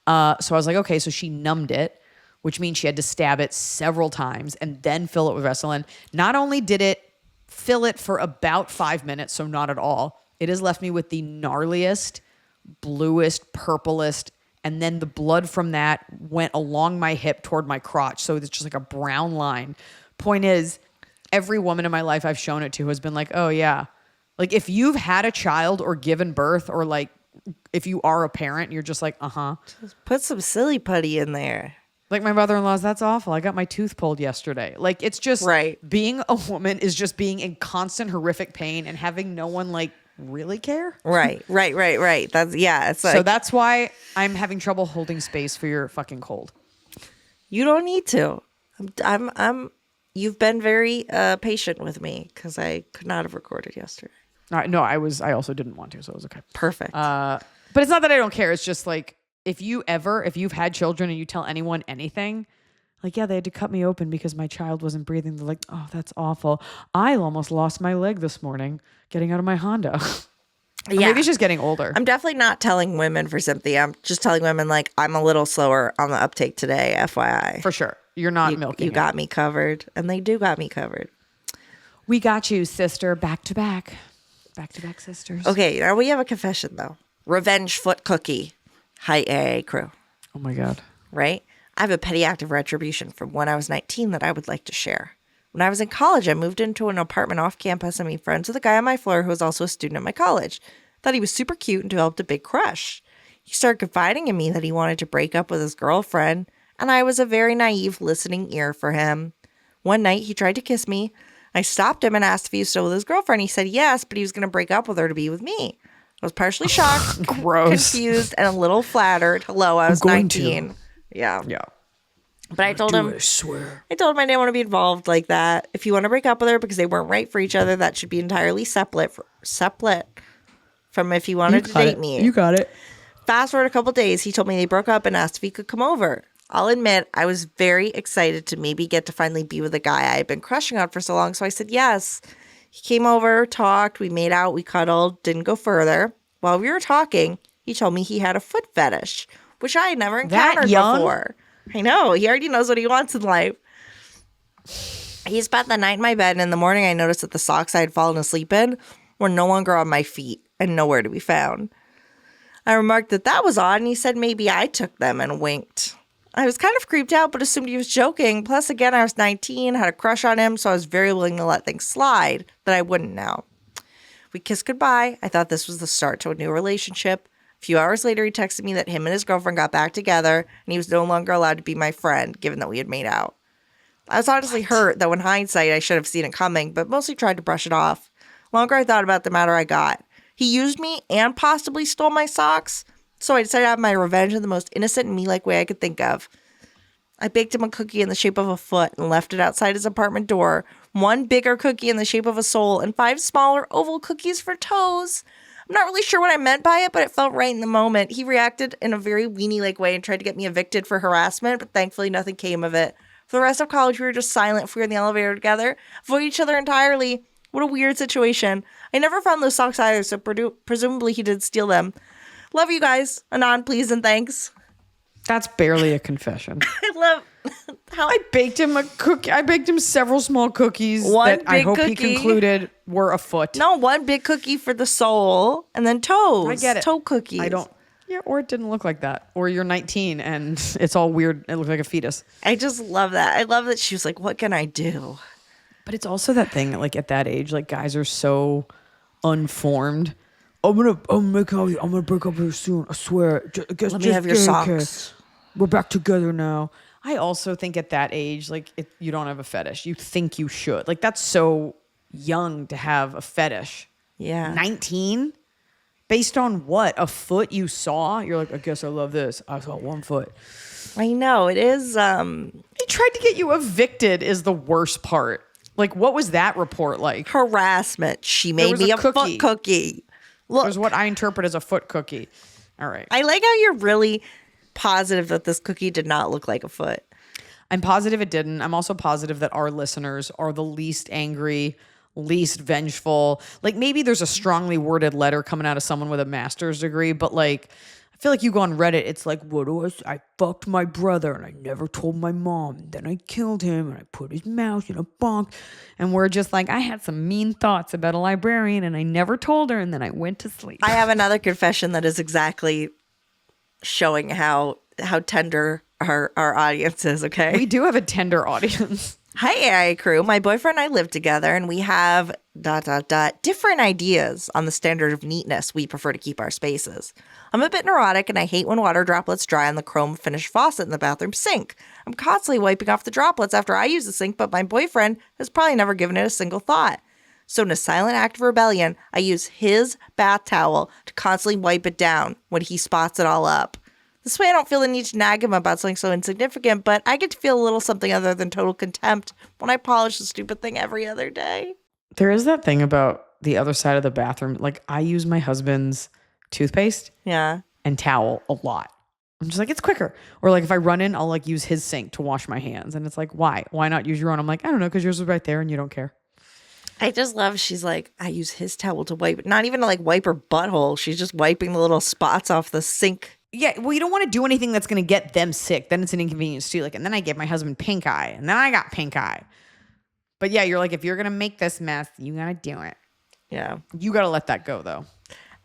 So I was like, okay, so she numbed it, which means she had to stab it several times and then fill it with Restylane. Not only did it fill it for about 5 minutes, so not at all, it has left me with the gnarliest, bluest, purplest, and then the blood from that went along my hip toward my crotch. So it's just like a brown line. Point is, every woman in my life I've shown it to has been like, oh yeah. Like if you've had a child or given birth or like if you are a parent, you're just like, uh-huh. Just put some silly putty in there. Like my mother-in-law's, that's awful. I got my tooth pulled yesterday. Like it's just being a woman is just being in constant horrific pain and having no one like really care. Right. That's it's like, so that's why I'm having trouble holding space for your fucking cold. You don't need to. You've been very patient with me because I could not have recorded yesterday. No, I also didn't want to, so it was okay. Perfect. But it's not that I don't care. It's just like if you've had children and you tell anyone anything, like, yeah, they had to cut me open because my child wasn't breathing. They're like, oh, that's awful. I almost lost my leg this morning getting out of my Honda. Or maybe it's just getting older. I'm definitely not telling women for sympathy. I'm just telling women, like, I'm a little slower on the uptake today, FYI. For sure. You're not milking You got me covered. And they do got me covered. We got you, sister. Back to back. Back to back sisters. Okay, now we have a confession, though. Revenge foot cookie. Hi, AA crew. Oh, my God. Right? I have a petty act of retribution from when I was 19 that I would like to share. When I was in college, I moved into an apartment off campus and made friends with a guy on my floor who was also a student at my college. Thought he was super cute and developed a big crush. He started confiding in me that he wanted to break up with his girlfriend, and I was a very naive listening ear for him. One night, he tried to kiss me. I stopped him and asked if he was still with his girlfriend. He said yes, but he was going to break up with her to be with me. I was partially shocked, Gross. confused, and a little flattered. Hello, I was 19. Yeah. Yeah. But I told him, I swear. I told him I didn't want to be involved like that. If you want to break up with her because they weren't right for each other, that should be entirely separate from if you wanted to date me. You got it. Fast forward a couple days, he told me they broke up and asked if he could come over. I'll admit, I was very excited to maybe get to finally be with a guy I had been crushing on for so long, so I said yes. He came over, talked, we made out, we cuddled, didn't go further. While we were talking, he told me he had a foot fetish, which I had never encountered before. I know, he already knows what he wants in life. He spent the night in my bed, and in the morning I noticed that the socks I had fallen asleep in were no longer on my feet and nowhere to be found. I remarked that was odd, and he said maybe I took them and winked. I was kind of creeped out, but assumed he was joking. Plus, again, I was 19, had a crush on him, so I was very willing to let things slide that I wouldn't now. We kissed goodbye. I thought this was the start to a new relationship. A few hours later, he texted me that him and his girlfriend got back together, and he was no longer allowed to be my friend, given that we had made out. I was honestly hurt, though in hindsight, I should have seen it coming, but mostly tried to brush it off. The longer I thought about the matter, I got. He used me and possibly stole my socks, so I decided to have my revenge in the most innocent and me-like way I could think of. I baked him a cookie in the shape of a foot and left it outside his apartment door, one bigger cookie in the shape of a sole, and 5 smaller oval cookies for toes. I'm not really sure what I meant by it, but it felt right in the moment. He reacted in a very weenie-like way and tried to get me evicted for harassment, but thankfully nothing came of it. For the rest of college, we were just silent if we were in the elevator together, avoid each other entirely. What a weird situation. I never found those socks either, so presumably he did steal them. Love you guys. Anon, please, and thanks. That's barely a confession. I love how I baked him a cookie. I baked him several small cookies that I hope he concluded were a foot. No, one big cookie for the sole and then toes. I get it. Toe cookies. I don't. Yeah, or it didn't look like that. Or you're 19 and it's all weird. It looks like a fetus. I just love that. I love that she was like, what can I do? But it's also that thing, like at that age, like guys are so unformed. I'm gonna break up with you soon. I swear. Let me have your socks. We're back together now. I also think at that age, like you don't have a fetish. You think you should. Like that's so young to have a fetish. Yeah. 19? Based on what? A foot you saw? You're like, I guess I love this. I saw 1 foot. I know. It is. He tried to get you evicted is the worst part. Like, what was that report like? Harassment. She made me a foot cookie. Look. It was what I interpret as a foot cookie. All right. I like how you're really positive that this cookie did not look like a foot. I'm positive it didn't. I'm also positive that our listeners are the least angry, least vengeful. Like maybe there's a strongly worded letter coming out of someone with a master's degree, but like I feel like you go on Reddit, it's like, what do I fucked my brother and I never told my mom. Then I killed him and I put his mouth in a bunk. And we're just like, I had some mean thoughts about a librarian and I never told her and then I went to sleep. I have another confession that is exactly showing how tender our audience is, okay? We do have a tender audience. Hi, AI crew. My boyfriend and I live together, and we have ... different ideas on the standard of neatness we prefer to keep our spaces. I'm a bit neurotic, and I hate when water droplets dry on the chrome finish faucet in the bathroom sink. I'm constantly wiping off the droplets after I use the sink, but my boyfriend has probably never given it a single thought. So in a silent act of rebellion, I use his bath towel to constantly wipe it down when he spots it all up. This way I don't feel the need to nag him about something so insignificant, but I get to feel a little something other than total contempt when I polish the stupid thing every other day. There is that thing about the other side of the bathroom. Like I use my husband's toothpaste and towel a lot. I'm just like, it's quicker. Or like if I run in, I'll like use his sink to wash my hands. And it's like, why? Why not use your own? I'm like, I don't know, because yours is right there and you don't care. I just love, she's like, I use his towel to wipe, not even to like wipe her butthole. She's just wiping the little spots off the sink. Yeah, well, you don't want to do anything that's going to get them sick. Then it's an inconvenience too. Like, and then I gave my husband pink eye, and then I got pink eye. But yeah, you're like, if you're going to make this mess, you got to do it. Yeah. You got to let that go, though.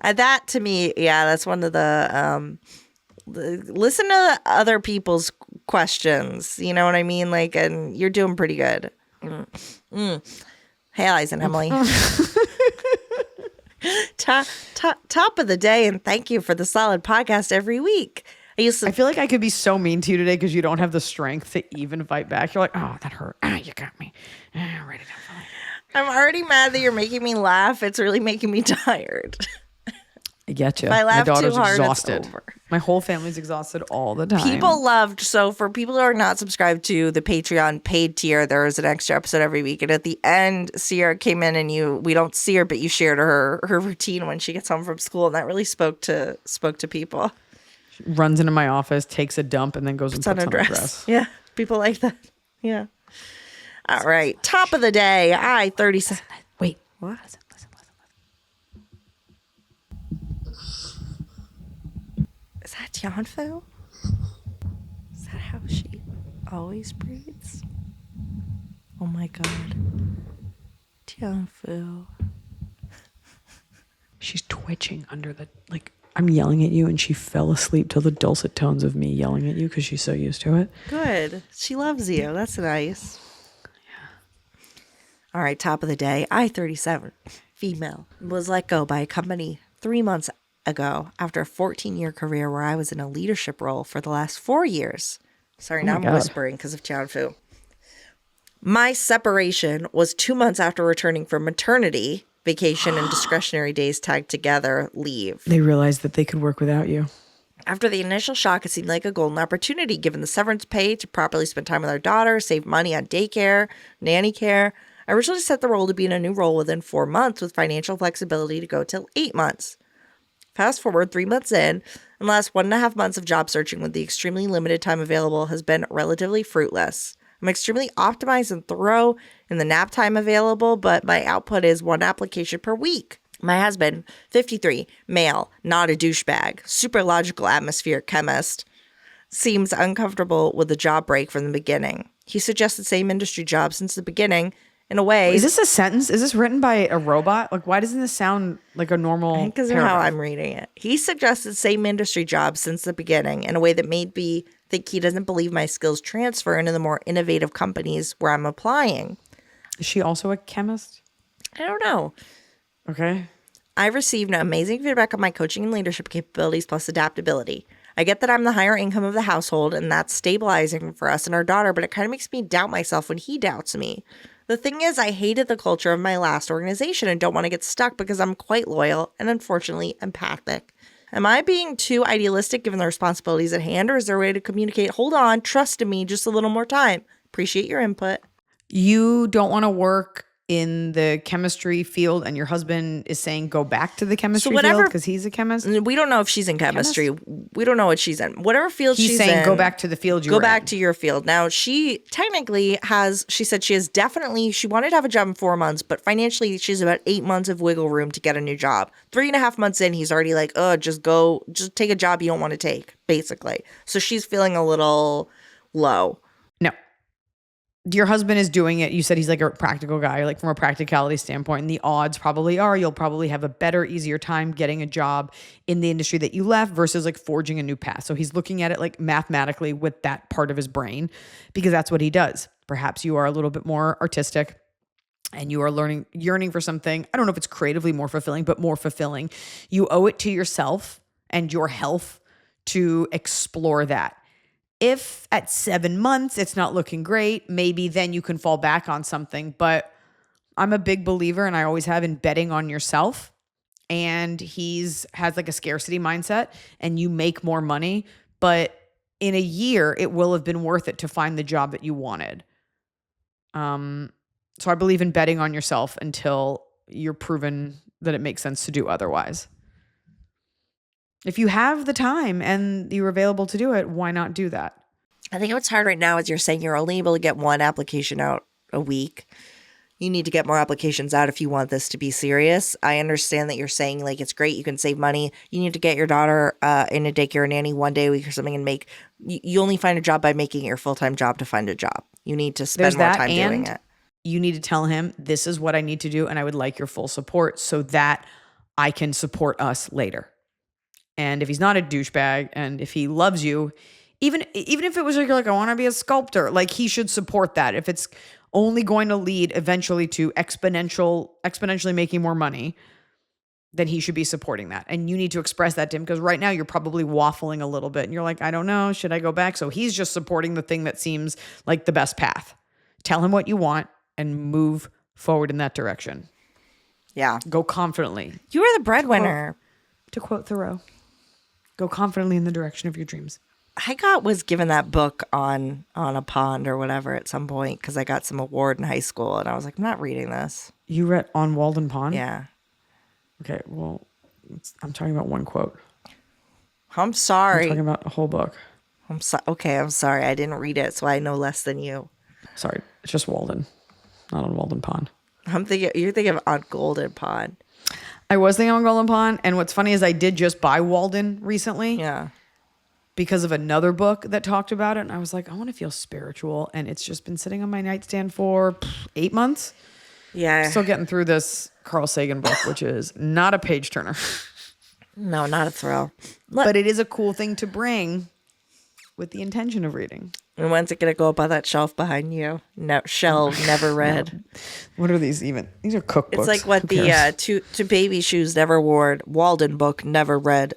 That to me, yeah, that's one of the listen to other people's questions. You know what I mean? Like, and you're doing pretty good. Hey, Iliza and Emily. Top of the day, and thank you for the solid podcast every week. I feel like I could be so mean to you today because you don't have the strength to even fight back. You're like, oh, that hurt. You got me. Write it down. I'm already mad that you're making me laugh. It's really making me tired. I get you. If I laugh My daughter's too hard, exhausted. it's over. My whole family's exhausted all the time. People loved, so for people who are not subscribed to the Patreon paid tier, there is an extra episode every week. And at the end, Sierra came in and we don't see her, but you shared her routine when she gets home from school. And that really spoke to people. She runs into my office, takes a dump, and then goes and puts on a dress. Yeah, people like that. Yeah. All right. Top of the day. I-37. Wait. What? Listen. Is that Tianfu? Is that how she always breathes? Oh my God. Tianfu. She's twitching under the, like, I'm yelling at you and she fell asleep to the dulcet tones of me yelling at you because she's so used to it. Good. She loves you. That's nice. Yeah. All right. Top of the day. I-37. Female. Was let go by a company 3 months ago after a 14-year career where I was in a leadership role for the last 4 years. Sorry, now I'm whispering because of Tianfu. My separation was 2 months after returning from maternity, vacation, and discretionary days tagged together leave. They realized that they could work without you. After the initial shock, it seemed like a golden opportunity given the severance pay to properly spend time with our daughter, save money on daycare, nanny care. I originally set the role to be in a new role within 4 months with financial flexibility to go till 8 months. Fast forward 3 months in, and the last 1.5 months of job searching with the extremely limited time available has been relatively fruitless. I'm extremely optimized and thorough in the nap time available, but my output is 1 application per week. My husband, 53, male, not a douchebag, super logical atmospheric chemist, seems uncomfortable with the job break from the beginning. He suggested same industry job since the beginning. In a way, is this a sentence? Is this written by a robot? Like, why doesn't this sound like a normal? Because of how I'm reading it. He suggested same industry job since the beginning in a way that made me think he doesn't believe my skills transfer into the more innovative companies where I'm applying. Is she also a chemist? I don't know. Okay. I received amazing feedback on my coaching and leadership capabilities plus adaptability. I get that I'm the higher income of the household and that's stabilizing for us and our daughter, but it kind of makes me doubt myself when he doubts me. The thing is, I hated the culture of my last organization and don't want to get stuck because I'm quite loyal and unfortunately empathic. Am I being too idealistic given the responsibilities at hand, or is there a way to communicate, hold on, trust in me, just a little more time? Appreciate your input. You don't want to work in the chemistry field and your husband is saying go back to the chemistry field because he's a chemist? We don't know if she's in chemistry. We don't know what she's in. Whatever field she's in. He's saying go back to the field you were in. Go back to your field. Now, she technically she said she wanted to have a job in 4 months, but financially she's about 8 months of wiggle room to get a new job. 3.5 months in, he's already like, just take a job you don't want to take, basically. So she's feeling a little low. No. Your husband is doing it. You said he's like a practical guy, like from a practicality standpoint. And the odds probably are you'll probably have a better, easier time getting a job in the industry that you left versus like forging a new path. So he's looking at it like mathematically with that part of his brain because that's what he does. Perhaps you are a little bit more artistic and you are yearning for something. I don't know if it's creatively more fulfilling, but more fulfilling. You owe it to yourself and your health to explore that. If at 7 months it's not looking great, maybe then you can fall back on something. But I'm a big believer, and I always have, in betting on yourself. And has like a scarcity mindset, and you make more money. But in a year, it will have been worth it to find the job that you wanted. So I believe in betting on yourself until you're proven that it makes sense to do otherwise. If you have the time and you're available to do it, why not do that? I think what's hard right now is you're saying you're only able to get 1 application out a week. you need to get more applications out if you want this to be serious. I understand that you're saying like it's great, you can save money. You need to get your daughter in a daycare nanny one day a week or something and make you only find a job by making it your full-time job to find a job. You need to spend There's more that, time doing and it. you need to tell him this is what I need to do and I would like your full support so that I can support us later. And if he's not a douchebag and if he loves you, even if it was like I want to be a sculptor, like he should support that. If it's only going to lead eventually to exponentially making more money, then he should be supporting that. And you need to express that to him because right now you're probably waffling a little bit and you're like, I don't know, should I go back? So he's just supporting the thing that seems like the best path. Tell him what you want and move forward in that direction. Yeah. Go confidently. You are the breadwinner. To quote Thoreau, go confidently in the direction of your dreams. Was given that book on a pond or whatever at some point because I got some award in high school and I was like, I'm not reading this. You read On Walden Pond? Yeah. Okay, well, I'm talking about one quote. I'm sorry. I'm talking about a whole book. Okay, I'm sorry. I didn't read it, so I know less than you. Sorry, it's just Walden, not On Walden Pond. You're thinking of On Golden Pond. I was thinking on Golden Pond, and what's funny is I did just buy Walden recently. Yeah. Because of another book that talked about it, and I was like, I want to feel spiritual, and it's just been sitting on my nightstand for 8 months. Yeah. Still getting through this Carl Sagan book, which is not a page turner. No, not a thrill. But it is a cool thing to bring with the intention of reading. And when's it going to go up on that shelf behind you? No, shelf, never read. No. What are these even? These are cookbooks. It's like what the to baby shoes never worn, Walden book never read.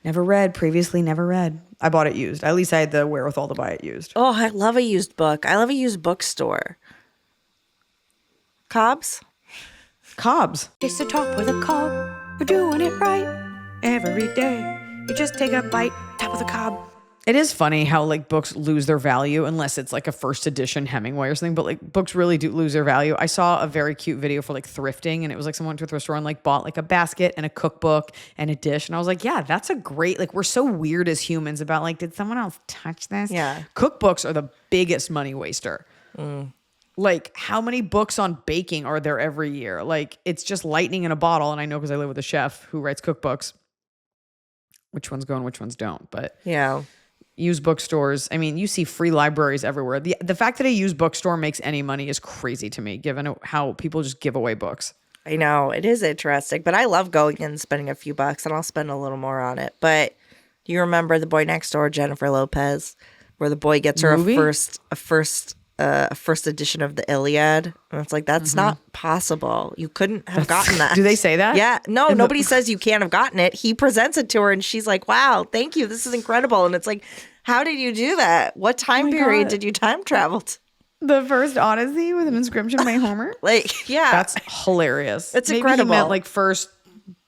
Never read, previously never read. I bought it used. At least I had the wherewithal to buy it used. Oh, I love a used book. I love a used bookstore. Cobb's? Cobb's. It's a top with a cob. We're doing it right every day. You just take a bite, top of the cob. It is funny how like books lose their value unless it's like a first edition Hemingway or something, but like books really do lose their value. I saw a very cute video for like thrifting, and it was like someone went to a thrift store and like bought like a basket and a cookbook and a dish. And I was like, yeah, that's a great, like we're so weird as humans about like, did someone else touch this? Yeah. Cookbooks are the biggest money waster. Like how many books on baking are there every year? Like it's just lightning in a bottle. And I know because I live with a chef who writes cookbooks, which ones go and which ones don't, but yeah. Used bookstores. I mean, you see free libraries everywhere. The fact that a used bookstore makes any money is crazy to me, given how people just give away books. I know. It is interesting. But I love going in and spending a few bucks, and I'll spend a little more on it. But do you remember The Boy Next Door, Jennifer Lopez, where the boy gets her a first edition of the Iliad? And it's like, that's not possible. You couldn't have gotten that. Do they say that? Yeah. No, nobody says you can't have gotten it. He presents it to her, and she's like, wow, thank you. This is incredible. And it's like, how did you do that? What time period did you time travel to? The first Odyssey with an inscription by Homer? Like, yeah. That's hilarious. It's Maybe incredible. He meant like first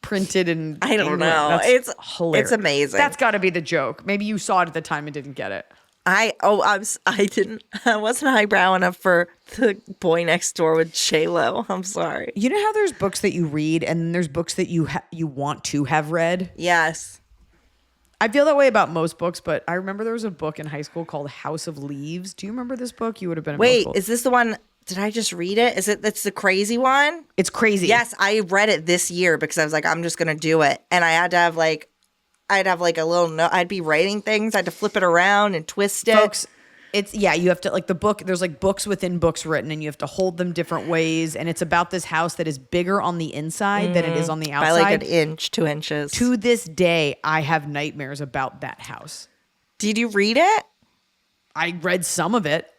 printed in I don't England. know. That's It's hilarious. It's amazing. That's got to be the joke. Maybe you saw it at the time and didn't get it. I wasn't highbrow enough for The Boy Next Door with J-Lo. I'm sorry. You know how there's books that you read and then there's books that you want to have read? Yes. I feel that way about most books, but I remember there was a book in high school called House of Leaves. Do you remember this book? You would have been in middle Wait, school. is this the one? Did I just read it? That's the crazy one? It's crazy. Yes, I read it this year because I was like, I'm just going to do it. And I had to have I'd have like a little note. I'd be writing things. I had to flip it around and twist it. Folks, you have to, like the book, there's like books within books written and you have to hold them different ways. And it's about this house that is bigger on the inside than it is on the outside. By like an inch, 2 inches. To this day, I have nightmares about that house. Did you read it? I read some of it.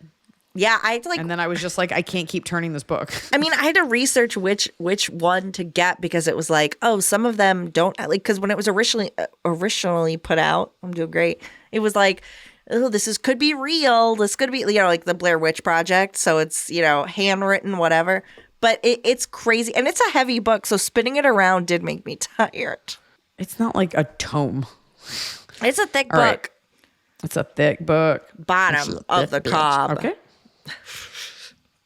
Yeah, I had to and then I was just like, I can't keep turning this book. I mean, I had to research which one to get because it was like, oh, some of them don't like, because when it was originally put out, I'm doing great. It was like, oh, could be real. This could be, like the Blair Witch Project. So it's, handwritten, whatever. But it's crazy. And it's a heavy book. So spinning it around did make me tired. It's not like a tome. It's a thick All book. right. It's a thick book. Bottom of the cob. Okay.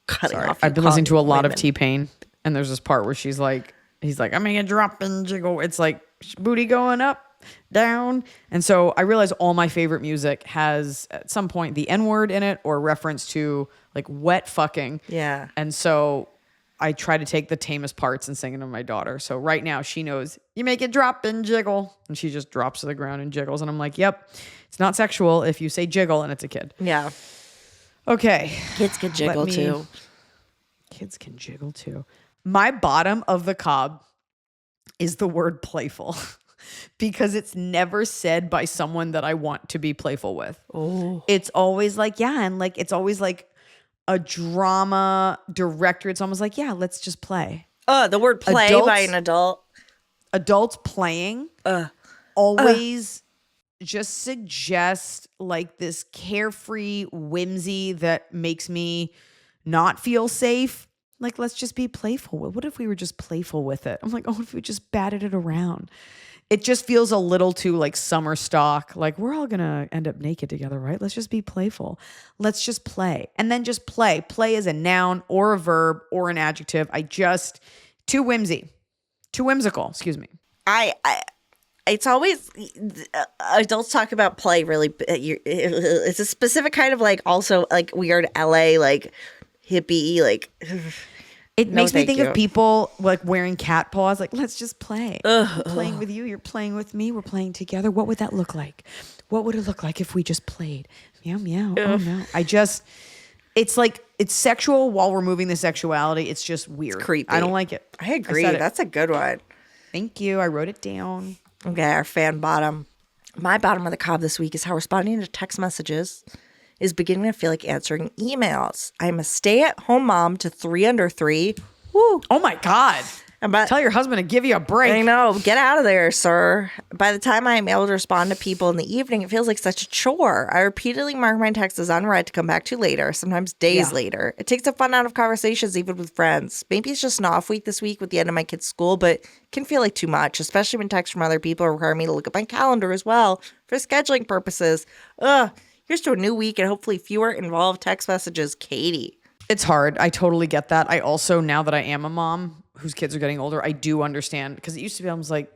Cutting off. I've been listening to a lot of T-Pain, and there's this part where he's like, I'm gonna drop and jiggle. It's like booty going up, down. And so I realized all my favorite music has at some point the N-word in it or reference to like wet fucking. Yeah. And so I try to take the tamest parts and sing it to my daughter. So right now she knows you make it drop and jiggle. And she just drops to the ground and jiggles. And I'm like, yep, it's not sexual if you say jiggle and it's a kid. Yeah. Okay. Kids can jiggle too. Kids can jiggle too. My bottom of the cob is the word playful because it's never said by someone that I want to be playful with. Oh. It's always like, yeah. And like, it's always like a drama director. It's almost like, yeah, let's just play. The word play by an adult. Adults playing always just suggest like this carefree whimsy that makes me not feel safe. Like, let's just be playful. What if we were just playful with it? I'm like, oh, what if we just batted it around? It just feels a little too like summer stock. Like, we're all going to end up naked together, right? Let's just be playful. Let's just play. And then just play. Play is a noun or a verb or an adjective. Too whimsical, excuse me. It's always adults talk about play really. It's a specific kind of like also like weird LA like hippie like. It makes me think you. of people like wearing cat paws. Like, let's just play. I'm playing with you. You're playing with me. We're playing together. What would that look like? What would it look like if we just played? Meow, meow. Oh, no. It's like, it's sexual while removing the sexuality. It's just weird. It's creepy. I don't like it. I agree. That's a good one. Thank you. I wrote it down. Okay, our fan bottom. My bottom of the cob this week is how responding to text messages is beginning to feel like answering emails. I'm a stay-at-home mom to 3 under 3. Woo. Oh my God. Tell your husband to give you a break. I know. Get out of there, sir. By the time I am able to respond to people in the evening, it feels like such a chore. I repeatedly mark my texts as unread to come back to later, sometimes days later. It takes the fun out of conversations, even with friends. Maybe it's just an off week this week with the end of my kid's school, but it can feel like too much, especially when texts from other people require me to look at my calendar as well for scheduling purposes. Here's to a new week and hopefully fewer involved text messages, Katie. It's hard. I totally get that. I also, now that I am a mom whose kids are getting older, I do understand. Because it used to be, I was like,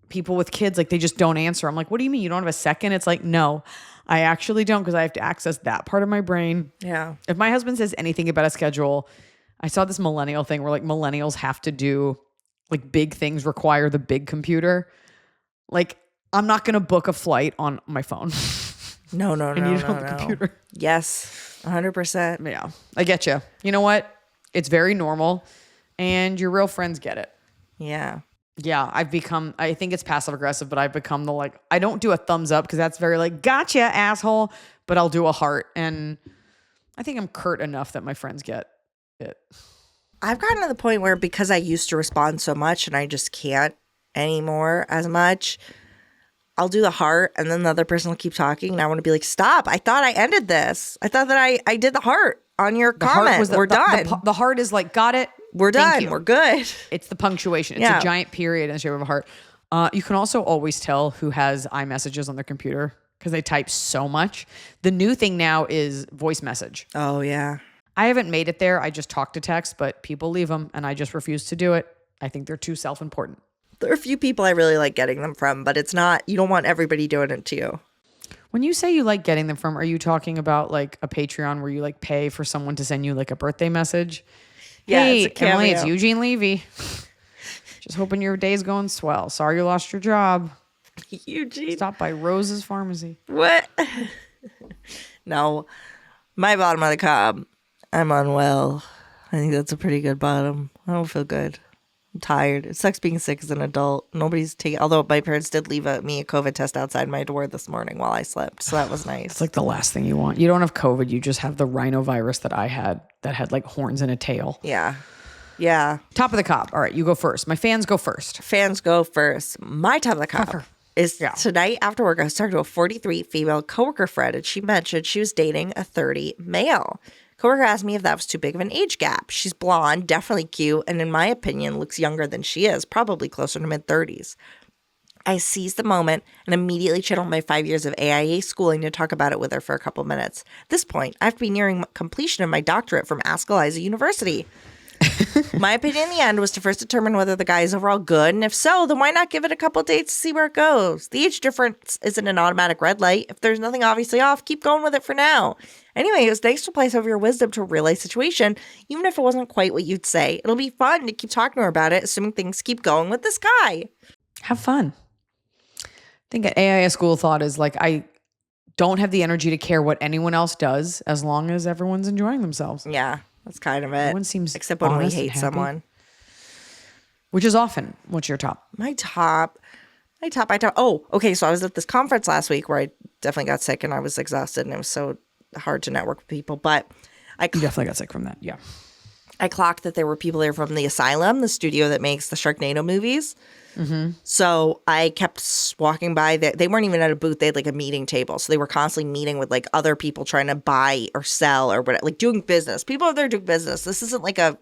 people with kids, like they just don't answer. I'm like, what do you mean? You don't have a second? It's like, no, I actually don't because I have to access that part of my brain. Yeah. If my husband says anything about a schedule, I saw this millennial thing where like millennials have to do like big things require the big computer. Like, I'm not going to book a flight on my phone. No. And you don't have a computer. Yes, 100%. Yeah, I get you. You know what? It's very normal, and your real friends get it. Yeah. Yeah, I think it's passive aggressive, but I've become the like, I don't do a thumbs up because that's very like, gotcha, asshole, but I'll do a heart. And I think I'm curt enough that my friends get it. I've gotten to the point where because I used to respond so much and I just can't anymore as much, I'll do the heart and then the other person will keep talking and I want to be like, stop. I thought I ended this. I thought that I did the heart on your comment. We're done. The heart is like, got it. We're done. We're good. It's the punctuation. It's a giant period in the shape of a heart. You can also always tell who has iMessages on their computer because they type so much. The new thing now is voice message. Oh, yeah. I haven't made it there. I just talk to text, but people leave them and I just refuse to do it. I think they're too self-important. There are a few people I really like getting them from, but it's not, you don't want everybody doing it to you. When you say you like getting them from, are you talking about like a Patreon where you like pay for someone to send you like a birthday message? Yeah, hey, it's a Emily, cameo. it's Eugene Levy. Just hoping your day's going swell. Sorry you lost your job. Eugene. Stop by Rose's Pharmacy. What? No. My bottom of the cob. I'm unwell. I think that's a pretty good bottom. I don't feel good. I'm tired. It sucks being sick as an adult. Nobody's taking, although my parents did leave me a COVID test outside my door this morning while I slept. So that was nice. It's like the last thing you want. You don't have COVID. You just have the rhinovirus that I had that had like horns and a tail. Yeah. Yeah. Top of the cob. All right, you go first. My fans go first. Fans go first. My top of the cob is tonight after work, I was talking to a 43 female coworker friend, and she mentioned she was dating a 30 male. Coworker asked me if that was too big of an age gap. She's blonde, definitely cute, and in my opinion, looks younger than she is, probably closer to mid-30s. I seized the moment and immediately channeled my 5 years of AIA schooling to talk about it with her for a couple minutes. At this point, I have to be nearing completion of my doctorate from Ask Iliza University. My opinion in the end was to first determine whether the guy is overall good, and if so, then why not give it a couple dates to see where it goes? The age difference isn't an automatic red light. If there's nothing obviously off, keep going with it for now. Anyway, it was nice to apply some of your wisdom to a real-life situation, even if it wasn't quite what you'd say. It'll be fun to keep talking to her about it, assuming things keep going with this guy. Have fun. I think an AIS school thought is like, I don't have the energy to care what anyone else does as long as everyone's enjoying themselves. Yeah, that's kind of it. Everyone seems except when we honest and hate happy. someone. Which is often. What's your top? My top. Oh, okay. So I was at this conference last week where I definitely got sick and I was exhausted and it was so hard to network with people. But You definitely got sick from that. Yeah. I clocked that there were people there from the Asylum, the studio that makes the Sharknado movies. Mm-hmm. So I kept walking by. They weren't even at a booth. They had like a meeting table. So they were constantly meeting with like other people trying to buy or sell or whatever, like doing business. People are there doing business. This isn't like a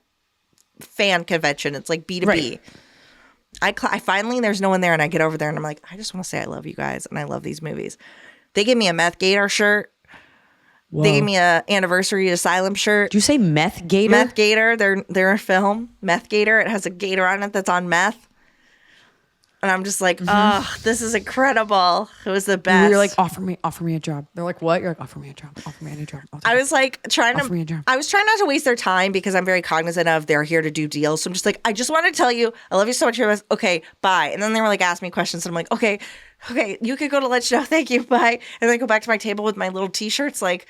fan convention. It's like B2B. Right. I finally, there's no one there, and I get over there and I'm like, I just want to say I love you guys and I love these movies. They gave me a Meth Gator shirt. Whoa. They gave me a anniversary Asylum shirt. Did you say Meth Gator? Meth Gator. They're a film. Meth Gator. It has a gator on it that's on meth. And I'm just like, oh, this is incredible. It was the best. You're like, offer me a job. They're like, what? You're like, offer me a job. Offer me any job. I was like Offer me a job. I was trying not to waste their time because I'm very cognizant of they're here to do deals. So I'm just like, I just want to tell you, I love you so much. Okay, bye. And then they were like, asking me questions. And I'm like, okay, you could go to let you know. Thank you. Bye. And then I go back to my table with my little t-shirts like,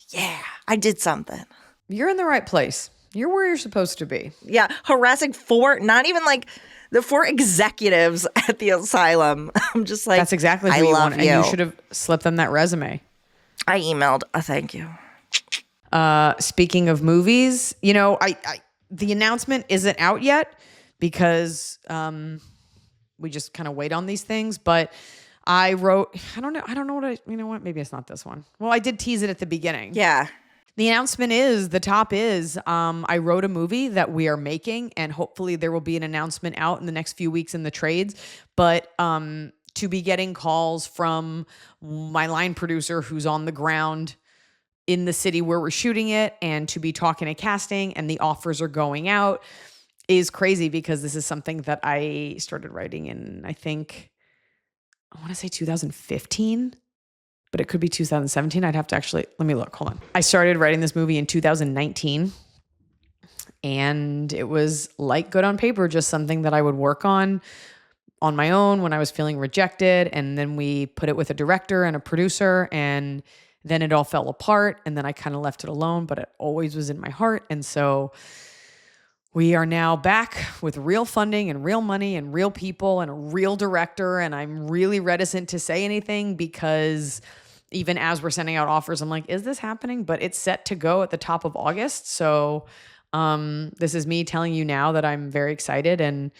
yeah, I did something. You're in the right place. You're where you're supposed to be. Yeah, harassing not even like the 4 executives at the asylum. I'm just like, That's exactly I who you love want. you. And you should have slipped them that resume. I emailed a thank you. Speaking of movies, I the announcement isn't out yet because we just kind of wait on these things. But I wrote, I don't know what maybe it's not this one. Well, I did tease it at the beginning. Yeah. The announcement is, the top is, I wrote a movie that we are making, and hopefully there will be an announcement out in the next few weeks in the trades. But to be getting calls from my line producer who's on the ground in the city where we're shooting it, and to be talking to casting, and the offers are going out, is crazy because this is something that I started writing in, I want to say 2015. But it could be 2017. I'd have to let me look. Hold on. I started writing this movie in 2019. And it was like good on paper, just something that I would work on my own when I was feeling rejected. And then we put it with a director and a producer. And then it all fell apart. And then I kind of left it alone. But it always was in my heart. And so we are now back with real funding and real money and real people and a real director. And I'm really reticent to say anything because even as we're sending out offers, I'm like, is this happening? But it's set to go at the top of August. So this is me telling you now that I'm very excited. And,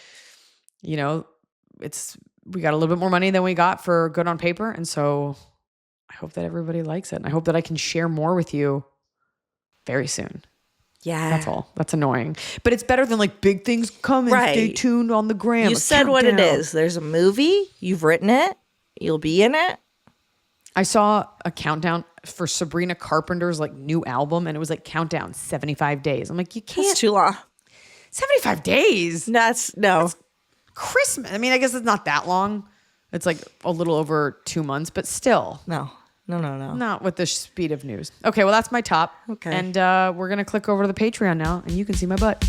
we got a little bit more money than we got for Good on Paper. And so I hope that everybody likes it. And I hope that I can share more with you very soon. Yeah. That's all. That's annoying. But it's better than like big things coming. Right. Stay tuned on the gram. You said what it is. There's a movie. You've written it. You'll be in it. I saw a countdown for Sabrina Carpenter's like new album, and it was like countdown 75 days. I'm like, you can't. It's too long. 75 days. That's Christmas. I mean, I guess it's not that long. It's like a little over 2 months, but still. No. Not with the speed of news. Okay, well, that's my top. Okay. And we're going to click over to the Patreon now, and you can see my butt.